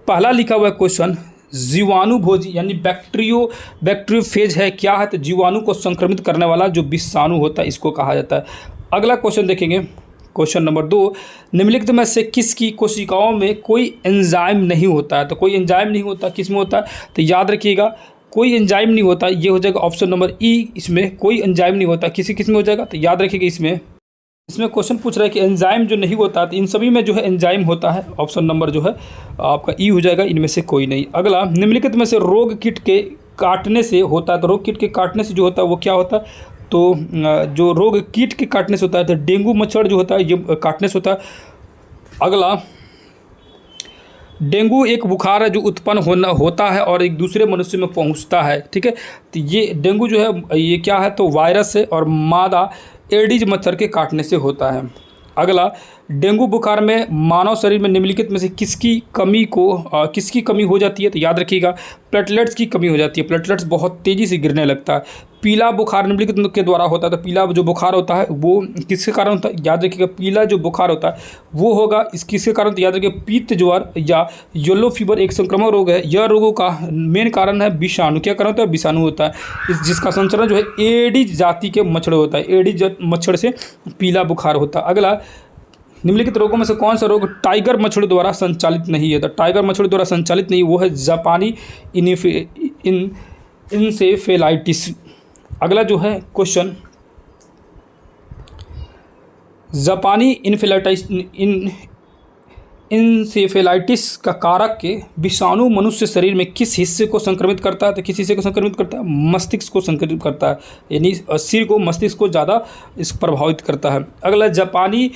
पहला लिखा हुआ क्वेश्चन, जीवाणु भोजी यानी बैक्टीरियोफेज है, क्या है, तो जीवाणु को संक्रमित करने वाला जो विषाणु होता है इसको कहा जाता है। अगला क्वेश्चन देखेंगे, क्वेश्चन नंबर 2, निम्नलिखित में से किसकी कोशिकाओं में कोई एंजाइम नहीं होता है? तो कोई एंजाइम नहीं होता, किस में होता है? तो याद रखिएगा कोई एंजाइम नहीं होता, ये हो जाएगा ऑप्शन नंबर ई, इसमें कोई एंजाइम नहीं होता। किस में हो जाएगा? तो याद रखिएगा इसमें क्वेश्चन पूछ रहा है कि एंजाइम जो नहीं होता, तो इन सभी में जो है एंजाइम होता है। ऑप्शन नंबर जो है आपका ई हो जाएगा, इनमें से कोई नहीं। अगला, निम्नलिखित में से रोग कीट के काटने से होता है, तो रोग कीट के काटने से जो होता है वो क्या होता है? तो जो रोग कीट के काटने से होता है, तो डेंगू मच्छर जो होता है ये काटने से होता है। अगला, डेंगू एक बुखार है जो उत्पन्न होता है और एक दूसरे मनुष्य में पहुंचता है, ठीक है। तो ये डेंगू जो है ये क्या है? तो वायरस है और मादा एडिज मच्छर के काटने से होता है। अगला, डेंगू बुखार में मानव शरीर में निम्नलिखित में से किसकी कमी हो जाती है? तो याद रखिएगा प्लेटलेट्स की कमी हो जाती है। प्लेटलेट्स बहुत तेज़ी से गिरने लगता है। पीला बुखार निम्नलिखित के द्वारा होता है, तो पीला जो बुखार होता है वो किसके कारण होता है? याद रखिएगा पीला जो बुखार होता है वो होगा किसके कारण? तो याद रखिएगा पित्त ज्वर या येलो फीवर एक संक्रामक रोग है। यह रोगों का मेन कारण है विषाणु। क्या कारण होता है? विषाणु होता है, जिसका संचरण जो है एडिज जाति के मच्छर होता है। एडिज मच्छर से पीला बुखार होता है। अगला, निम्नलिखित रोगों में से कौन सा रोग टाइगर मच्छर द्वारा संचालित नहीं है? तो टाइगर मच्छर द्वारा संचालित नहीं, वो है जापानी इंसेफेलाइटिस। अगला जो है क्वेश्चन, जापानी इंसेफेलाइटिस का कारक के विषाणु मनुष्य शरीर में किस हिस्से को संक्रमित करता है? तो किस हिस्से को संक्रमित करता है? मस्तिष्क को संक्रमित करता है, यानी सिर को, मस्तिष्क को ज़्यादा इस प्रभावित करता है। अगला, जापानी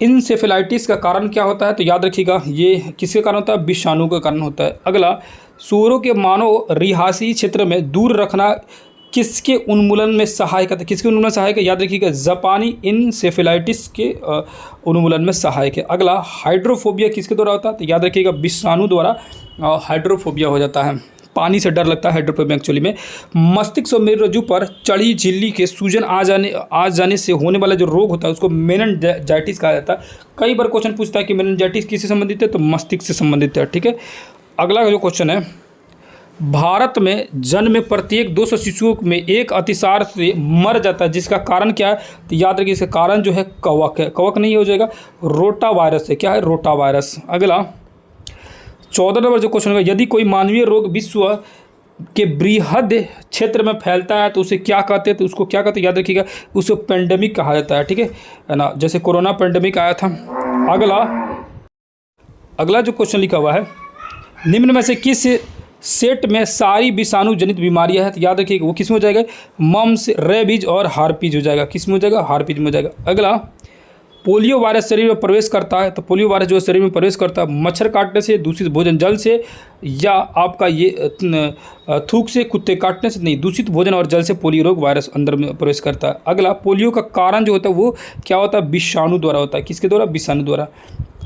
इंसेफेलाइटिस का कारण क्या होता है? तो याद रखिएगा ये किसके कारण होता है? विषाणु के कारण होता है। अगला, सूअरों के मानव रिहायशी क्षेत्र में दूर रखना किसके उन्मूलन में सहायक है? किसके उन्मूलन में सहायक है? याद रखिएगा जापानी इंसेफेलाइटिस के उन्मूलन में सहायक है। अगला, हाइड्रोफोबिया किसके द्वारा होता है? तो याद रखिएगा विषाणु द्वारा हाइड्रोफोबिया हो जाता है। पानी से डर लगता है हाइड्रोफोबिया एक्चुअली में। मस्तिष्क और मेरुरज्जु पर चढ़ी झिल्ली के सूजन आ जाने से होने वाला जो रोग होता है उसको मेनिनजाइटिस कहा जाता है। कई बार क्वेश्चन पूछता है कि मेनिनजाइटिस किससे संबंधित है? तो मस्तिष्क से संबंधित है, ठीक है। अगला जो क्वेश्चन है, भारत में जन्म में प्रत्येक 200 शिशुओं में एक अतिसार से मर जाता है, जिसका कारण क्या है? तो याद रखिए इसका कारण जो है कवक है। कवक नहीं हो जाएगा, रोटा वायरस है। क्या है? Rota virus. अगला 14 नंबर जो क्वेश्चन होगा, यदि कोई मानवीय रोग विश्व के बृहद क्षेत्र में फैलता है तो उसे क्या कहते हैं? तो उसको क्या कहते हैं? याद रखिएगा उसे पेंडेमिक कहा जाता है, ठीक है ना, जैसे कोरोना पेंडेमिक आया था। अगला जो क्वेश्चन लिखा हुआ है, निम्न में से किस सेट में सारी विषाणु जनित बीमारियां हैं? तो याद रखिएगा वो किस में हो जाएगा? मम्स, रेबीज और हार्पीज हो जाएगा। किस में हो जाएगा? हार्पीज में हो जाएगा। अगला, पोलियो वायरस शरीर में प्रवेश करता है, तो पोलियो वायरस जो शरीर में प्रवेश करता है मच्छर काटने से, दूषित भोजन जल से, या आपका ये थूक से, कुत्ते काटने से नहीं, दूषित भोजन और जल से पोलियो रोग वायरस अंदर में प्रवेश करता है। अगला, पोलियो का कारण जो होता है वो क्या होता है? विषाणु द्वारा होता है। किसके द्वारा? विषाणु द्वारा।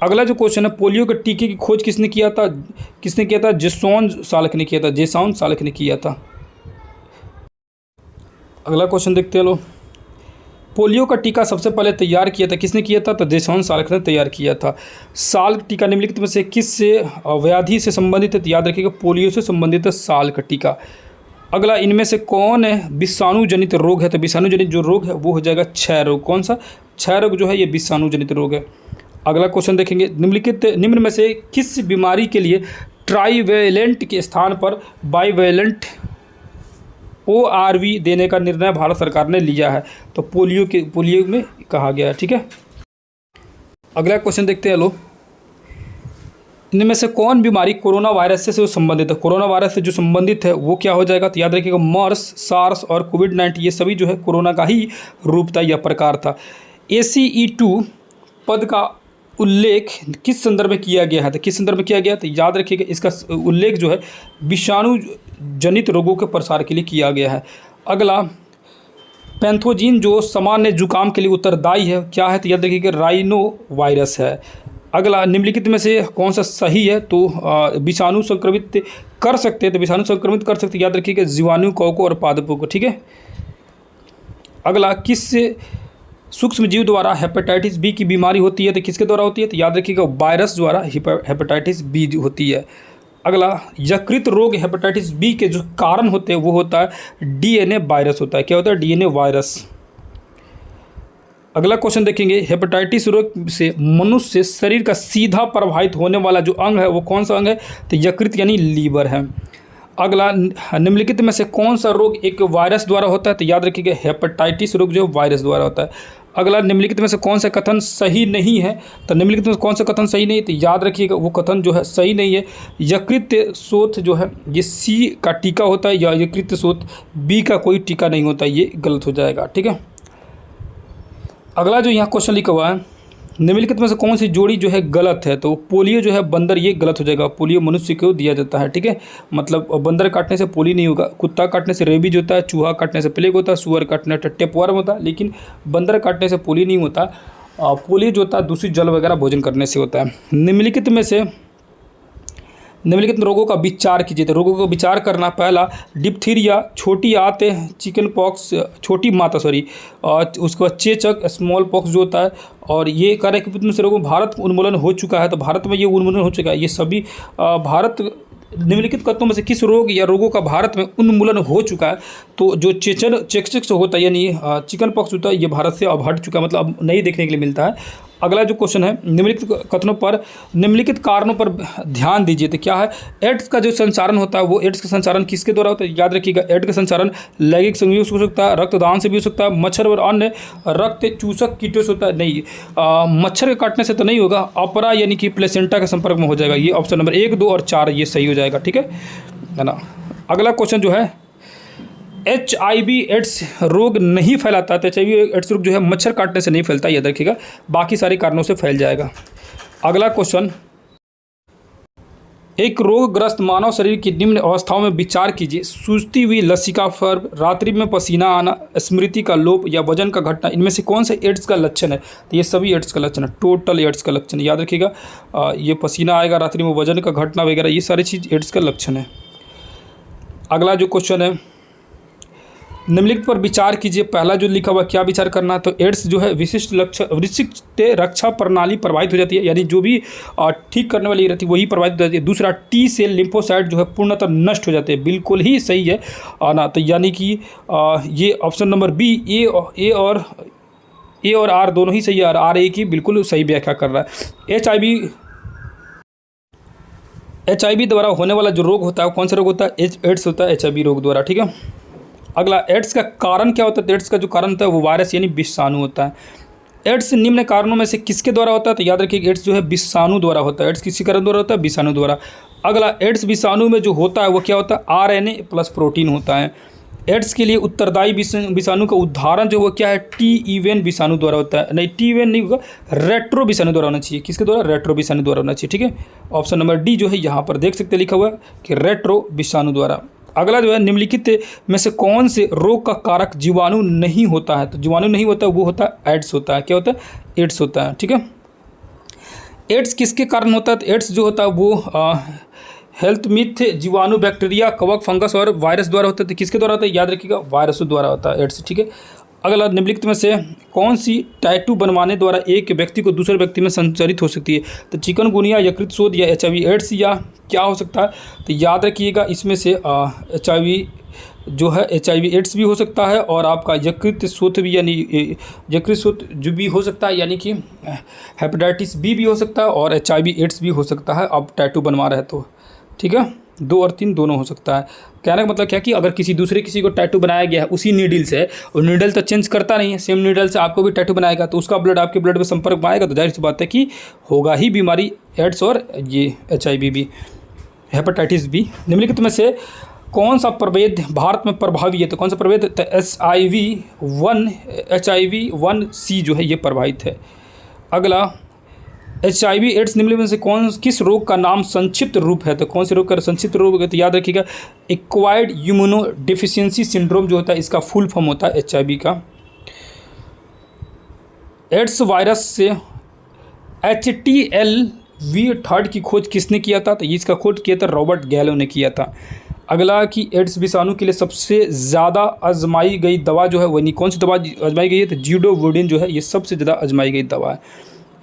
अगला जो क्वेश्चन है, पोलियो के टीके की खोज किसने किया था? जेसॉन साल्क ने किया था। जेसॉन साल्क ने किया था। अगला क्वेश्चन देखते हैं लो, पोलियो का टीका सबसे पहले तैयार किया था, किसने किया था? तो जेसॉन साल्क ने तैयार किया था। साल्क टीका निम्नलिखित में से किस व्याधि से संबंधित है? तो याद रखिएगा पोलियो से संबंधित है साल्क टीका। अगला, इनमें से कौन है विषाणु जनित रोग है? तो विषाणु जनित जो रोग है वो हो जाएगा क्षय रोग। कौन सा? क्षय रोग जो है ये विषाणु जनित रोग है। अगला क्वेश्चन देखेंगे, निम्न में से किस बीमारी के लिए ट्राईवैलेंट के स्थान पर बाईवैलेंट ORV देने का निर्णय भारत सरकार ने लिया है? तो पोलियो में कहा गया है, ठीक है। अगला क्वेश्चन देखते हैं लो, इनमें से कौन बीमारी कोरोना वायरस से संबंधित है? कोरोना वायरस से जो संबंधित है वो क्या हो जाएगा? तो याद रखिएगा मर्स, सार्स और कोविड-19 ये सभी जो है कोरोना का ही रूप था या प्रकार था। ACE2 पद का उल्लेख किस संदर्भ में किया गया है? तो किस संदर्भ में किया गया? तो याद रखिएगा इसका उल्लेख जो है विषाणु जनित रोगों के प्रसार के लिए किया गया है। अगला, पैथोजिन जो सामान्य जुकाम के लिए उत्तरदायी है क्या है? तो याद रखिएगा राइनो वायरस है। अगला, निम्नलिखित में से कौन सा सही है? तो विषाणु संक्रमित कर सकते हैं, तो विषाणु संक्रमित कर सकते, याद रखिएगा जीवाणु, कवकों और पादपों को, ठीक है। अगला, किस सूक्ष्म जीव द्वारा हेपेटाइटिस बी की बीमारी होती है? तो किसके द्वारा होती है? तो याद रखिएगा वायरस द्वारा हेपेटाइटिस बी होती है। अगला, यकृत रोग हेपेटाइटिस बी के जो कारण होते हैं वो होता है DNA वायरस होता है। क्या होता है? DNA virus. अगला क्वेश्चन देखेंगे, हेपेटाइटिस रोग से मनुष्य शरीर का सीधा प्रभावित होने वाला जो अंग है वो कौन सा अंग है? तो यकृत यानी लीवर है। अगला, निम्नलिखित में से कौन सा रोग एक वायरस द्वारा होता है? तो याद रखिएगा हेपेटाइटिस रोग जो वायरस द्वारा होता है। अगला, निम्नलिखित में से कौन सा कथन सही नहीं है? तो निम्नलिखित में कौन सा कथन सही नहीं है? तो याद रखिएगा वो कथन जो है सही नहीं है। यकृत शोथ जो है ये सी का टीका होता है या यकृत शोथ बी का कोई टीका नहीं होता, ये गलत हो जाएगा। ठीक है। अगला जो यहाँ क्वेश्चन लिखा हुआ है, निम्नलिखित में से कौन सी जोड़ी जो है गलत है? तो पोलियो जो है बंदर, ये गलत हो जाएगा। पोलियो मनुष्य को दिया जाता है। ठीक है, मतलब बंदर काटने से पोलियो नहीं होगा। कुत्ता काटने से रेबीज होता है, चूहा काटने से प्लेग होता है, सुअर काटने से टेपवर्म होता है, लेकिन बंदर काटने से पोलियो नहीं होता। पोलियो जो होता है दूषित जल वगैरह भोजन करने से होता है। निम्नलिखित रोगों का विचार कीजिए। तो रोगों का विचार करना, पहला डिप्थीरिया, छोटी आंत, चिकन पॉक्स, छोटी माता और उसके बाद चेचक, स्मॉल पॉक्स जो होता है। और ये कह रहे हैं कि से रोगों भारत में उन्मूलन हो चुका है। तो भारत में ये उन्मूलन हो चुका है। ये सभी भारत निम्नलिखित कथनों में से किस रोग या रोगों का भारत में उन्मूलन हो चुका है? तो जो चेचक से होता है यानी चिकन पॉक्स होता है, ये भारत से अब हट चुका है, मतलब अब नहीं देखने के लिए मिलता है। अगला जो क्वेश्चन है, निम्नलिखित कथनों पर निम्नलिखित कारणों पर ध्यान दीजिए। तो क्या है? एड्स का जो संचारण होता है वो एड्स का संचारण किसके द्वारा होता है? याद रखिएगा एड्स का संचारण लैंगिक संयोग से हो सकता है, रक्तदान से भी हो सकता है, मच्छर और अन्य रक्त चूसक कीटों से होता है। नहीं, मच्छर के काटने से तो नहीं होगा, अपरा यानी कि प्लेसेंटा के संपर्क में हो जाएगा। ये ऑप्शन नंबर 1, 2 और 4 ये सही हो जाएगा। ठीक है ना। अगला क्वेश्चन जो है, HIV एड्स रोग नहीं फैलाता। तो HIV एड्स रोग जो है मच्छर काटने से नहीं फैलता, याद रखिएगा, बाकी सारे कारणों से फैल जाएगा। अगला क्वेश्चन, एक रोगग्रस्त मानव शरीर की निम्न अवस्थाओं में विचार कीजिए। सूजती हुई लसिका फर्व, रात्रि में पसीना आना, स्मृति का लोप या वजन का घटना, इनमें से कौन से एड्स का लक्षण है? तो ये सभी एड्स का लक्षण है, टोटल एड्स का लक्षण। याद रखिएगा ये पसीना आएगा, रात्रि में वजन का घटना वगैरह, ये सारी चीज़ एड्स का लक्षण है। अगला जो क्वेश्चन है, निम्नलिखित पर विचार कीजिए। पहला जो लिखा हुआ क्या विचार करना? तो एड्स जो है विशिष्ट रक्षा प्रणाली प्रभावित हो जाती है, यानी जो भी ठीक करने वाली रहती है वही प्रभावित हो जाती है। दूसरा, टी सेल लिम्फोसाइट जो है पूर्णतः नष्ट हो जाते हैं, बिल्कुल ही सही है ना। तो यानी कि ये ऑप्शन नंबर बी, ए और आर दोनों ही सही है, और आर ए की बिल्कुल सही व्याख्या कर रहा है। HIV द्वारा होने वाला जो रोग होता है कौन सा रोग होता है? एड्स होता है HIV रोग द्वारा। ठीक है। अगला, एड्स का कारण क्या होता है? तो एड्स का जो कारण होता है वो वायरस यानी विषाणु होता है। एड्स निम्न कारणों में से किसके द्वारा होता है? तो याद रखिए एड्स जो है विषाणु द्वारा होता है। एड्स किसी कारण द्वारा होता है? विषाणु द्वारा। अगला, एड्स विषाणु में जो होता है वो क्या होता है? RNA प्लस प्रोटीन होता है। एड्स के लिए उत्तरदायी विषाणु का उदाहरण जो वो क्या है? T-even विषाणु द्वारा होता है। नहीं, T-even नहीं होगा, रेट्रो विषाणु द्वारा होना चाहिए। किसके द्वारा? रेट्रो विषाणु द्वारा होना चाहिए। ठीक है, ऑप्शन नंबर डी जो है यहाँ पर देख सकते लिखा हुआ है कि रेट्रो विषाणु द्वारा। अगला जो है, निम्नलिखित में से कौन से रोग का कारक जीवाणु नहीं होता है? तो जीवाणु नहीं होता, वो होता है एड्स होता है। क्या होता है? एड्स होता है। ठीक है। एड्स किसके कारण होता है? तो एड्स जो होता है वो हेल्थ मिथ जीवाणु, बैक्टीरिया, कवक, फंगस और वायरस द्वारा होता है। तो किसके द्वारा होता है? याद रखिएगा वायरसों द्वारा होता है एड्स। ठीक है। अगला, निम्नलिखित में से कौन सी टैटू बनवाने द्वारा एक व्यक्ति को दूसरे व्यक्ति में संचारित हो सकती है? तो चिकनगुनिया, यकृत शोथ या HIV एड्स या क्या हो सकता है? तो याद रखिएगा इसमें से HIV एड्स भी हो सकता है, और आपका यकृत शोथ भी यानी यकृत शोथ जो भी हो सकता है, यानी कि हेपेटाइटिस बी भी हो सकता है, और HIV एड्स भी हो सकता है। आप टैटू बनवा रहे तो ठीक है, 2 और 3 दोनों हो सकता है। कहने का मतलब क्या कि अगर किसी को टैटू बनाया गया है उसी नीडल से, और नीडल तो चेंज करता नहीं है, सेम नीडल से आपको भी टैटू बनाएगा, तो उसका ब्लड आपके ब्लड में संपर्क में आएगा, तो जाहिर सी बात है कि होगा ही बीमारी एड्स और ये HIV भी, हेपेटाइटिस बी। निम्नलिखित में से कौन सा प्रभेद भारत में प्रभावी है? तो कौन सा प्रभेद? तो HIV1C जो है ये प्रभावित है। अगला, HIV एड्स निम्नलिखित में से किस रोग का नाम संक्षिप्त रूप है? तो कौन से रोग का संक्षिप्त रूप है? तो याद रखिएगा एक्वायर्ड इम्यूनोडेफिशिएंसी सिंड्रोम जो होता है इसका फुल फॉर्म होता है HIV का। एड्स वायरस से HTLV3 की खोज किसने किया था? तो इसका खोज किया था रॉबर्ट गैलो ने किया था। अगला, कि एड्स विषाणु के लिए सबसे ज़्यादा आजमाई गई दवा जो है वही कौन सी दवा आजमाई गई है? तो ज़िडोवुडिन जो है ये सबसे ज़्यादा आजमाई गई दवा है।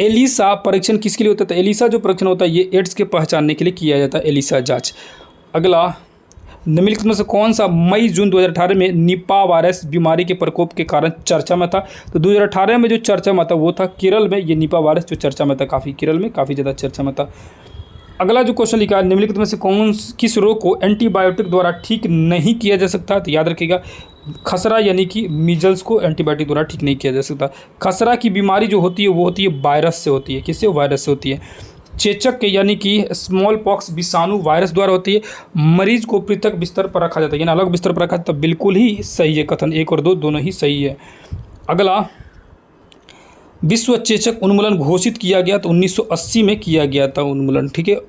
एलिसा परीक्षण किसके लिए होता है? तो एलिसा जो परीक्षण होता है ये एड्स के पहचानने के लिए किया जाता है, एलिसा जांच। अगला, निम्नलिखित में से कौन सा मई जून 2018 में निपा वायरस बीमारी के प्रकोप के कारण चर्चा में था? तो 2018 में जो चर्चा में था वो था केरल में, ये निपा वायरस जो चर्चा में था, काफ़ी केरल में काफ़ी ज़्यादा चर्चा में था। अगला जो क्वेश्चन लिखा है, निम्नलिखित में से किस रोग को एंटीबायोटिक द्वारा ठीक नहीं किया जा सकता? तो याद रखिएगा, खसरा यानी कि मीजल्स को एंटीबायोटिक द्वारा ठीक नहीं किया जा सकता। खसरा की बीमारी जो होती है वो होती है वायरस से होती है। किससे? वायरस से होती है। चेचक यानी कि स्मॉल पॉक्स विषाणु वायरस द्वारा होती है। मरीज को पृथक बिस्तर पर रखा जाता है, यानी अलग बिस्तर पर रखा जाता है। बिल्कुल ही सही है, कथन 1 और 2 दोनों ही सही है। अगला, विश्व चेचक उन्मूलन घोषित किया गया तो 1980 में किया गया था उन्मूलन। ठीक है।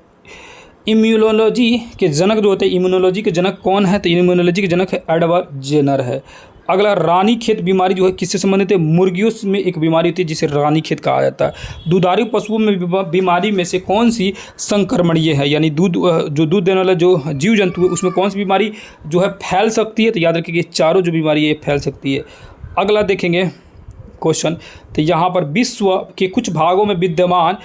इम्यूनोलॉजी के जनक जो होते हैं, इम्यूनोलॉजी के जनक कौन है? तो इम्यूनोलॉजी के जनक है एडवर्ड जेनर है। अगला, रानीखेत बीमारी जो है किससे संबंधित है? मुर्गियों में एक बीमारी होती है जिसे रानीखेत कहा जाता है। दुधारू पशुओं में बीमारी में से कौन सी संक्रमणीय है, यानी जो दूध देने वाला जो जीव जंतु है उसमें कौन सी बीमारी जो है फैल सकती है? तो याद रखिए, चारों जो बीमारी है ये फैल सकती है। अगला देखेंगे क्वेश्चन, तो यहाँ पर विश्व के कुछ भागों में विद्यमान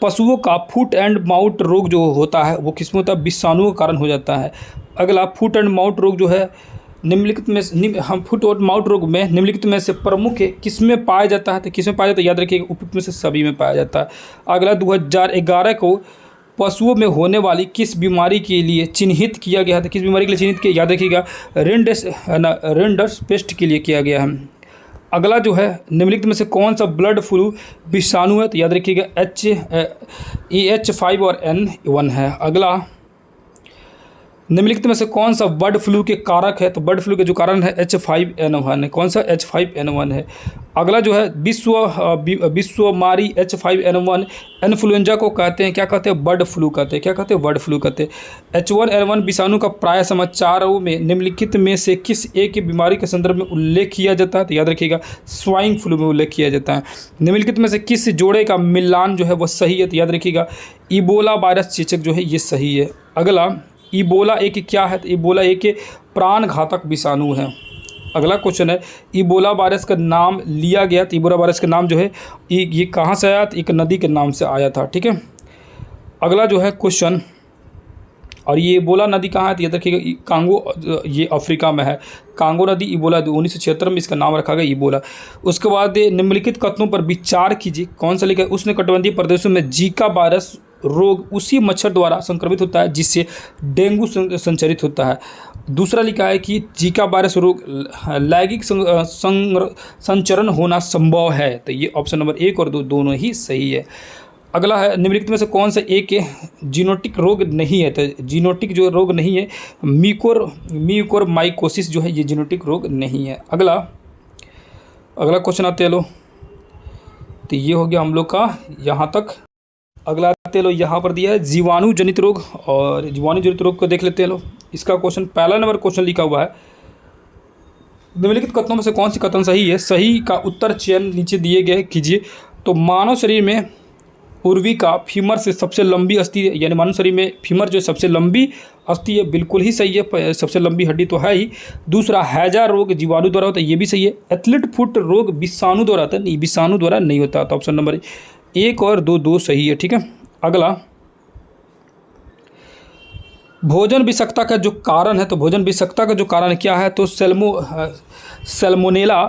पशुओं का फुट एंड माउथ रोग जो होता है वो किसमें होता है? विषाणुओं के कारण हो जाता है। अगला, फुट एंड माउथ रोग जो है निम्नलिखित में हम फुट और माउथ रोग में निम्नलिखित में से प्रमुख किसमें पाया जाता है? तो किसमें पाया जाता है? याद रखिएगा, उपयुक्त में से सभी में पाया जाता है। अगला, 2011 को पशुओं में होने वाली किस बीमारी के लिए चिन्हित किया गया है? तो किस बीमारी के लिए चिन्हित किया? याद रखिएगा, रिंडर्स पेस्ट के लिए किया गया है। अगला जो है, निम्नलिखित में से कौन सा ब्लड फ्लू विषाणु है? तो याद रखिएगा, H5 और N1 है। अगला, निम्नलिखित में से कौन सा बर्ड फ्लू के कारक है? तो बर्ड फ्लू के जो कारण है H5N1 है। कौन सा? H5N1 है। अगला जो है, विश्वमारी H5N1 इन्फ्लुएंजा को कहते हैं, क्या कहते हैं? बर्ड फ्लू कहते हैं। क्या कहते हैं? बर्ड फ्लू कहते हैं। H1N1 विषाणु का प्राय समाचारों में निम्नलिखित में से किस एक की बीमारी के संदर्भ में उल्लेख किया जाता है? तो याद रखिएगा, स्वाइन फ्लू में उल्लेख किया जाता है। निम्नलिखित में से किस जोड़े का मिलान जो है वो सही है? तो याद रखिएगा, इबोला वायरस चेचक जो है ये सही है। अगला, इबोला एक क्या है? तो इबोला एक प्राण घातक विषाणु है। अगला क्वेश्चन है, इबोला वायरस का नाम लिया गया, तो इबोला वायरस का नाम जो है ये कहाँ से आया? तो एक नदी के नाम से आया था। ठीक है। अगला जो है क्वेश्चन, और ये इबोला नदी कहाँ है? तो ये देखिएगा, कांगो, ये अफ्रीका में है। कांगो नदी इबोला 1976 में इसका नाम रखा गया इबोला। उसके बाद निम्नलिखित कथनों पर विचार कीजिए। कौन सा लिखा है? उष्णकटिबंधीय प्रदेशों में जीका वायरस रोग उसी मच्छर द्वारा संक्रमित होता है जिससे डेंगू संचरित होता है। दूसरा लिखा है कि जीका वायरस रोग लैंगिक संचरण होना संभव है। तो ये ऑप्शन नंबर 1 और 2 दोनों ही सही है। अगला है, निम्नलिखित में से कौन सा एक जीनोटिक रोग नहीं है? तो जीनोटिक जो रोग नहीं है, म्यूकोरमाइकोसिस जो है ये जीनोटिक रोग नहीं है। अगला क्वेश्चन आते हैं लो, तो ये हो गया हम लोग का यहाँ तक। अगला आते लो, यहाँ पर दिया है जीवाणु जनित रोग, और जीवाणु जनित रोग को देख लेते हैं लो। इसका क्वेश्चन, पहला नंबर क्वेश्चन लिखा हुआ है, निम्नलिखित कथनों में से कौन सी कथन सही है? सही का उत्तर चयन नीचे दिए गए कीजिए। तो मानव शरीर में पूर्वी का फीमर से सबसे लंबी अस्थि है, यानी मानव शरीर में फीमर जो सबसे लंबी अस्थि है, बिल्कुल ही सही है, सबसे लंबी हड्डी तो है ही। दूसरा, हैजा रोग जीवाणु द्वारा होता है, ये भी सही है। एथलीट फुट रोग विषाणु द्वारा होता है, नहीं, विषाणु द्वारा नहीं होता। तो ऑप्शन नंबर 1 और 2 सही है। ठीक है। अगला, भोजन विषाक्तता का जो कारण है, तो भोजन विषाक्तता का जो कारण क्या है? तो सैल्मोनेला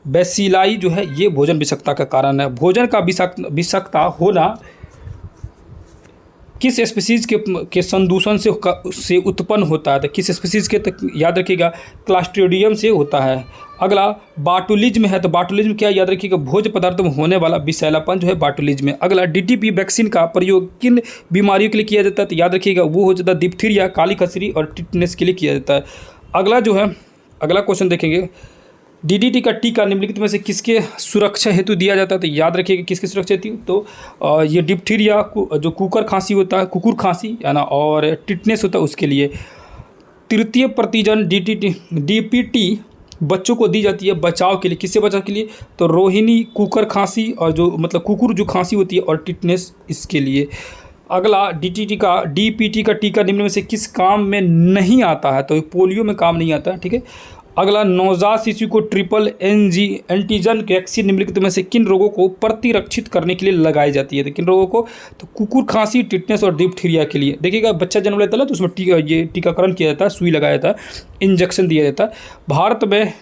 बैसिलाई जो है ये भोजन विषाक्तता का कारण है। भोजन का विषाक्तता होना किस स्पीसीज के संदूषण से उत्पन्न होता है? तो किस स्पीसीज के? तक याद रखिएगा, क्लास्ट्रिडियम से होता है। अगला, बाटुलिज्म है, तो बाटुलिज्म क्या? याद रखिएगा, भोज्य पदार्थ में होने वाला विषैलापन जो है बाटुलिज्म है। अगला, DTP वैक्सीन का प्रयोग किन बीमारियों के लिए किया जाता है? तो याद रखिएगा, वो हो जाता है डिप्थीरिया, काली खसरी और टिटनेस के लिए किया जाता है। अगला जो है, अगला क्वेश्चन देखेंगे, DDT का टीका निम्नलिखित में से किसके सुरक्षा हेतु दिया जाता है? तो याद रखिएगा, किसकी सुरक्षा हेतु? तो ये डिप्थीरिया जो कुकर खांसी होता है, कुकुर खांसी है ना, और टिटनेस होता है उसके लिए। तृतीय प्रतिजन DPT बच्चों को दी जाती है बचाव के लिए। किससे बचाव के लिए? तो रोहिणी, कुकर खांसी, और जो मतलब कुकुर जो खांसी होती है, और टिटनेस इसके लिए। अगला, DPT का टीका निम्न में से किस काम में नहीं आता है? तो पोलियो में काम नहीं आता है। ठीक है। अगला, नवजात शिशु को ट्रिपल एंटीजन वैक्सीन निम्नलिखित में से किन रोगों को प्रतिरक्षित करने के लिए लगाई जाती है? तो किन रोगों को? तो कुकुर खांसी, टिटनेस और डिप्थीरिया के लिए। देखिएगा, बच्चा जन्म लेता है तो उसमें ये टीकाकरण किया जाता है, सुई लगाया जाता है, इंजेक्शन दिया जाता है। भारत में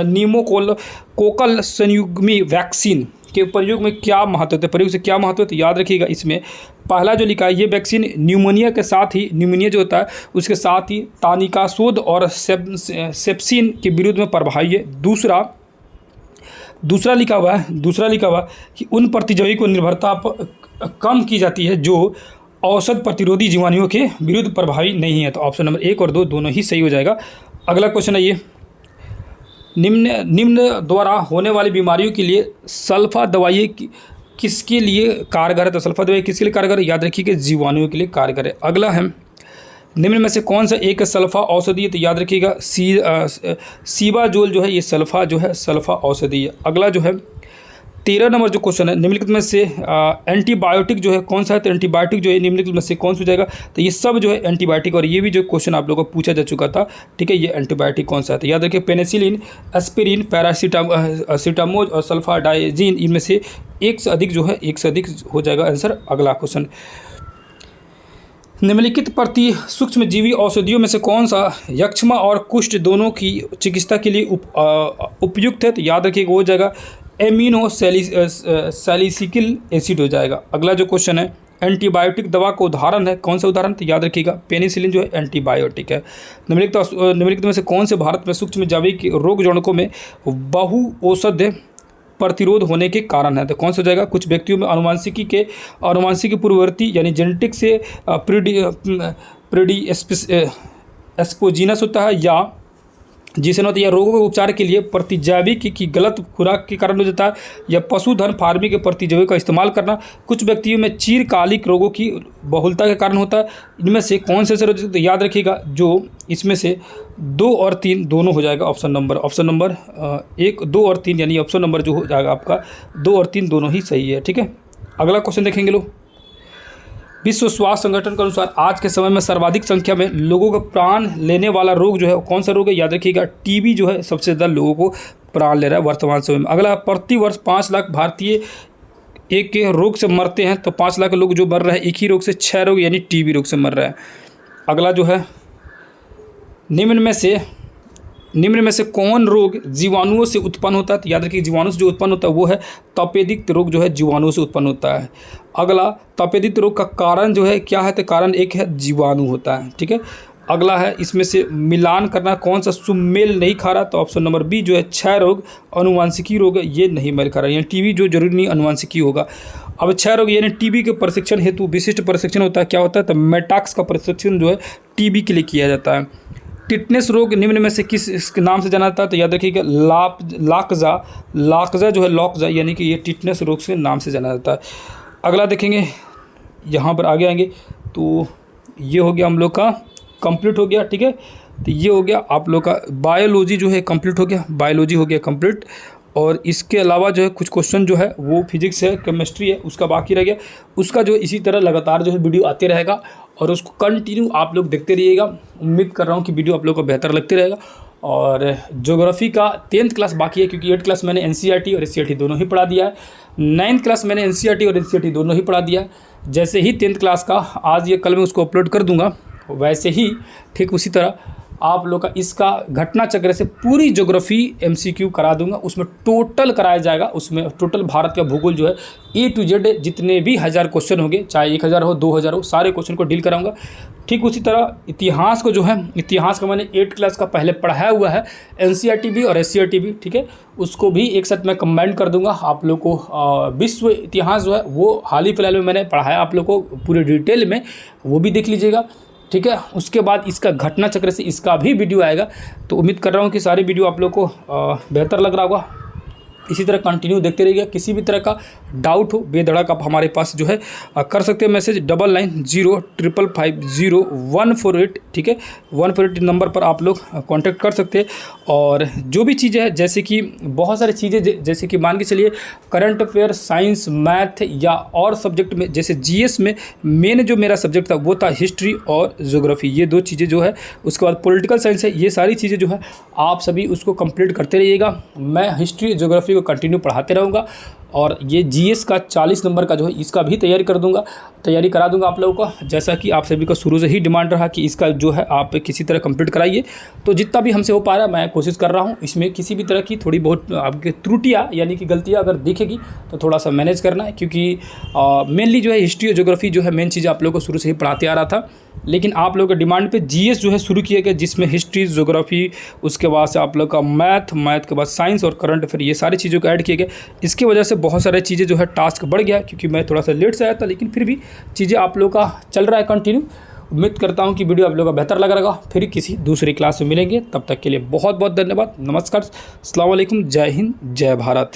न्यूमोकोकल संयुग्मी वैक्सीन के प्रयोग में क्या महत्व है? प्रयोग से क्या महत्व है? तो याद रखिएगा, इसमें पहला जो लिखा है, ये वैक्सीन न्यूमोनिया के साथ ही, न्यूमोनिया जो होता है उसके साथ ही तानिकासोद और सेप्सिन के विरुद्ध में प्रभावी है। दूसरा लिखा हुआ है कि उन प्रतिजोगी को निर्भरता कम की जाती है जो औषध प्रतिरोधी जीवाणुओं के विरुद्ध प्रभावी नहीं है। तो ऑप्शन नंबर 1 और 2 दोनों ही सही हो जाएगा। अगला क्वेश्चन है ये, निम्न द्वारा होने वाली बीमारियों के लिए सल्फा दवाई किसके लिए कारगर है? तो सल्फा दवाई किसके लिए कारगर है? याद रखिए कि जीवाणुओं के लिए कारगर है। अगला है, निम्न में से कौन सा एक सल्फा औषधि है? तो याद रखिएगा सीबाजोल जो है, ये सल्फा औषधि है। अगला जो है 13 नंबर जो क्वेश्चन है, निम्नलिखित में से एंटीबायोटिक जो है कौन सा है? तो एंटीबायोटिक जो है निम्नलिखित में से कौन सा हो जाएगा? तो ये सब जो है एंटीबायोटिक, और ये भी जो क्वेश्चन आप लोगों को पूछा जा चुका था, ठीक है, ये एंटीबायोटिक कौन सा है? तो याद रखिए, पेनिसिलिन, एस्पिरिन, पैरासीटामोल और सल्फाडाइजिन, इनमें से एक से अधिक हो जाएगा आंसर। अगला क्वेश्चन, निम्नलिखित प्रति सूक्ष्म जीवी औषधियों में से कौन सा यक्ष्मा और कुष्ठ दोनों की चिकित्सा के लिए उपयुक्त है? तो याद रखिएगा वो हो जाएगा एमिनो सैलिसिलिक एसिड हो जाएगा। अगला जो क्वेश्चन है, एंटीबायोटिक दवा का उदाहरण है, कौन सा उदाहरण? तो याद रखिएगा पेनिसिलिन जो है एंटीबायोटिक है। निम्नलिखित में से कौन से भारत में सूक्ष्म जीवी रोग जनकों में बहु औषध प्रतिरोध होने के कारण है? तो कौन सा हो जाएगा? कुछ व्यक्तियों में अनुवांशिकी पूर्ववर्ती यानी जेनेटिक से प्रीडिस्पोजीनस होता है, या जिसे न या रोगों के उपचार के लिए प्रतिजैविक की गलत खुराक के कारण हो जाता है, या पशुधन फार्मिंग के प्रतिजैविक का इस्तेमाल करना। कुछ व्यक्तियों में चीरकालिक रोगों की बहुलता के कारण होता है। इनमें से कौन से सर? तो याद रखिएगा, जो इसमें से 2 और 3 दोनों हो जाएगा। ऑप्शन नंबर 1, 2 और 3 यानी ऑप्शन नंबर जो हो जाएगा आपका 2 और 3 दोनों ही सही है, ठीक है। अगला क्वेश्चन देखेंगे लोग, विश्व स्वास्थ्य संगठन के अनुसार आज के समय में सर्वाधिक संख्या में लोगों का प्राण लेने वाला रोग जो है कौन सा रोग है? याद रखिएगा, टीबी जो है सबसे ज़्यादा लोगों को प्राण ले रहा है वर्तमान समय में। अगला, प्रति वर्ष 5 लाख भारतीय एक के रोग से मरते हैं। तो 5 लाख लोग जो मर रहे हैं एक ही रोग से, 6 रोग यानी टीबी रोग से मर रहे हैं। अगला जो है, निम्न में से कौन रोग जीवाणुओं से उत्पन्न होता है? तो याद रखिए, जीवाणु से जो उत्पन्न होता है वो है तपेदिक रोग, जो है जीवाणुओं से उत्पन्न होता है। अगला, तपेदिक रोग का कारण जो है क्या है? तो कारण एक है जीवाणु होता है, ठीक है। अगला है, इसमें से मिलान करना कौन सा सुमेल नहीं खा रहा? तो ऑप्शन नंबर बी जो है 6 रोग अनुवांशिकी रोग है, ये नहीं मेल खा रहा है, यानी टीबी जो जरूरी नहीं अनुवांशिकी होगा। अब 6 रोग यानी टीबी के प्रशिक्षण हेतु विशिष्ट प्रशिक्षण होता है, क्या होता है? तो मेटाक्स का प्रशिक्षण जो है टीबी के लिए किया जाता है। टिटनेस रोग निम्न में से किस नाम से जाना जाता है? तो याद रखिएगा, लाक्जा जो है लॉकजा, यानी कि ये टिटनेस रोग से नाम से जाना जाता है। अगला देखेंगे, यहाँ पर आगे आएंगे तो ये हो गया हम लोग का कंप्लीट हो गया, ठीक है। तो ये हो गया आप लोग का बायोलॉजी जो है कंप्लीट हो गया, बायोलॉजी हो गया कंप्लीट। और इसके अलावा जो है कुछ क्वेश्चन जो है वो फिजिक्स है, केमिस्ट्री है, उसका बाकी रह गया। उसका जो इसी तरह लगातार जो है वीडियो आते रहेगा और उसको कंटिन्यू आप लोग देखते रहिएगा। उम्मीद कर रहा हूँ कि वीडियो आप लोग को बेहतर लगते रहेगा। और ज्योग्राफी का 10th क्लास बाकी है, क्योंकि 8th क्लास मैंने एनसीईआरटी और एससीईआरटी दोनों ही पढ़ा दिया है। 9th क्लास मैंने एनसीईआरटी और एससीईआरटी दोनों ही पढ़ा दिया है। जैसे ही 10th क्लास का आज या कल मैं उसको अपलोड कर दूंगा, वैसे ही ठीक उसी तरह आप लोग का इसका घटना चक्र से पूरी ज्योग्राफी एमसीक्यू करा दूंगा। उसमें टोटल कराया जाएगा, उसमें टोटल भारत का भूगोल जो है A to Z जितने भी 1000 क्वेश्चन होंगे, चाहे 1000 हो 2000 हो, सारे क्वेश्चन को डील कराऊंगा। ठीक उसी तरह इतिहास को जो है, इतिहास का मैंने 8th क्लास का पहले पढ़ाया हुआ है, एनसीईआरटी भी और एससीईआरटी भी, ठीक है। उसको भी एक साथ मैं कंबाइन कर दूंगा आप लोग को। विश्व इतिहास जो है वो हाल ही फिलहाल में मैंने पढ़ाया आप लोग को पूरे डिटेल में, वो भी देख लीजिएगा, ठीक है। उसके बाद इसका घटना चक्र से इसका भी वीडियो आएगा। तो उम्मीद कर रहा हूँ कि सारी वीडियो आप लोग को बेहतर लग रहा होगा। इसी तरह कंटिन्यू देखते रहिएगा। किसी भी तरह का डाउट हो बेधड़क आप हमारे पास जो है कर सकते हैं मैसेज 9905550148, ठीक है, 148 नंबर पर आप लोग कांटेक्ट कर सकते हैं। और जो भी चीज़ें हैं, जैसे कि बहुत सारी चीज़ें, जैसे कि मान के चलिए करंट अफेयर, साइंस, मैथ या और सब्जेक्ट में, जैसे जीएस में मेन जो मेरा सब्जेक्ट था वो था हिस्ट्री और ज्योग्राफी, ये 2 चीज़ें जो है। उसके बाद पॉलिटिकल साइंस है, ये सारी चीज़ें जो है आप सभी उसको कंप्लीट करते रहिएगा। मैं हिस्ट्री ज्योग्राफी को कंटिन्यू पढ़ाते रहूँगा और ये जीएस का 40 नंबर का जो है इसका भी तैयारी करा दूंगा आप लोगों को, जैसा कि आप सभी का शुरू से ही डिमांड रहा कि इसका जो है आप किसी तरह कंप्लीट कराइए। तो जितना भी हमसे हो पा रहा है मैं कोशिश कर रहा हूँ। इसमें किसी भी तरह की थोड़ी बहुत आपके त्रुटियाँ यानी कि गलतियाँ अगर दिखेगी तो थोड़ा सा मैनेज करना है, क्योंकि मेनली जो है हिस्ट्री और ज्योग्राफी जो है मेन चीज़ आप लोगों को शुरू से ही पढ़ाते आ रहा था। लेकिन आप लोगों के डिमांड पे जीएस जो है शुरू किया गया, जिसमें हिस्ट्री, ज्योग्राफी, उसके बाद से आप लोग का मैथ के बाद साइंस और करंट अफेयर, ये सारी चीज़ों को ऐड किए गए। इसकी वजह से बहुत सारी चीज़ें जो है टास्क बढ़ गया, क्योंकि मैं थोड़ा सा लेट से आया था, लेकिन फिर भी चीज़ें आप लोग का चल रहा है कंटिन्यू। उम्मीद करता हूँ कि वीडियो आप लोगों का बेहतर लग रहा होगा। फिर किसी दूसरी क्लास में मिलेंगे, तब तक के लिए बहुत बहुत धन्यवाद। नमस्कार, अस्सलाम वालेकुम, जय हिंद, जय भारत।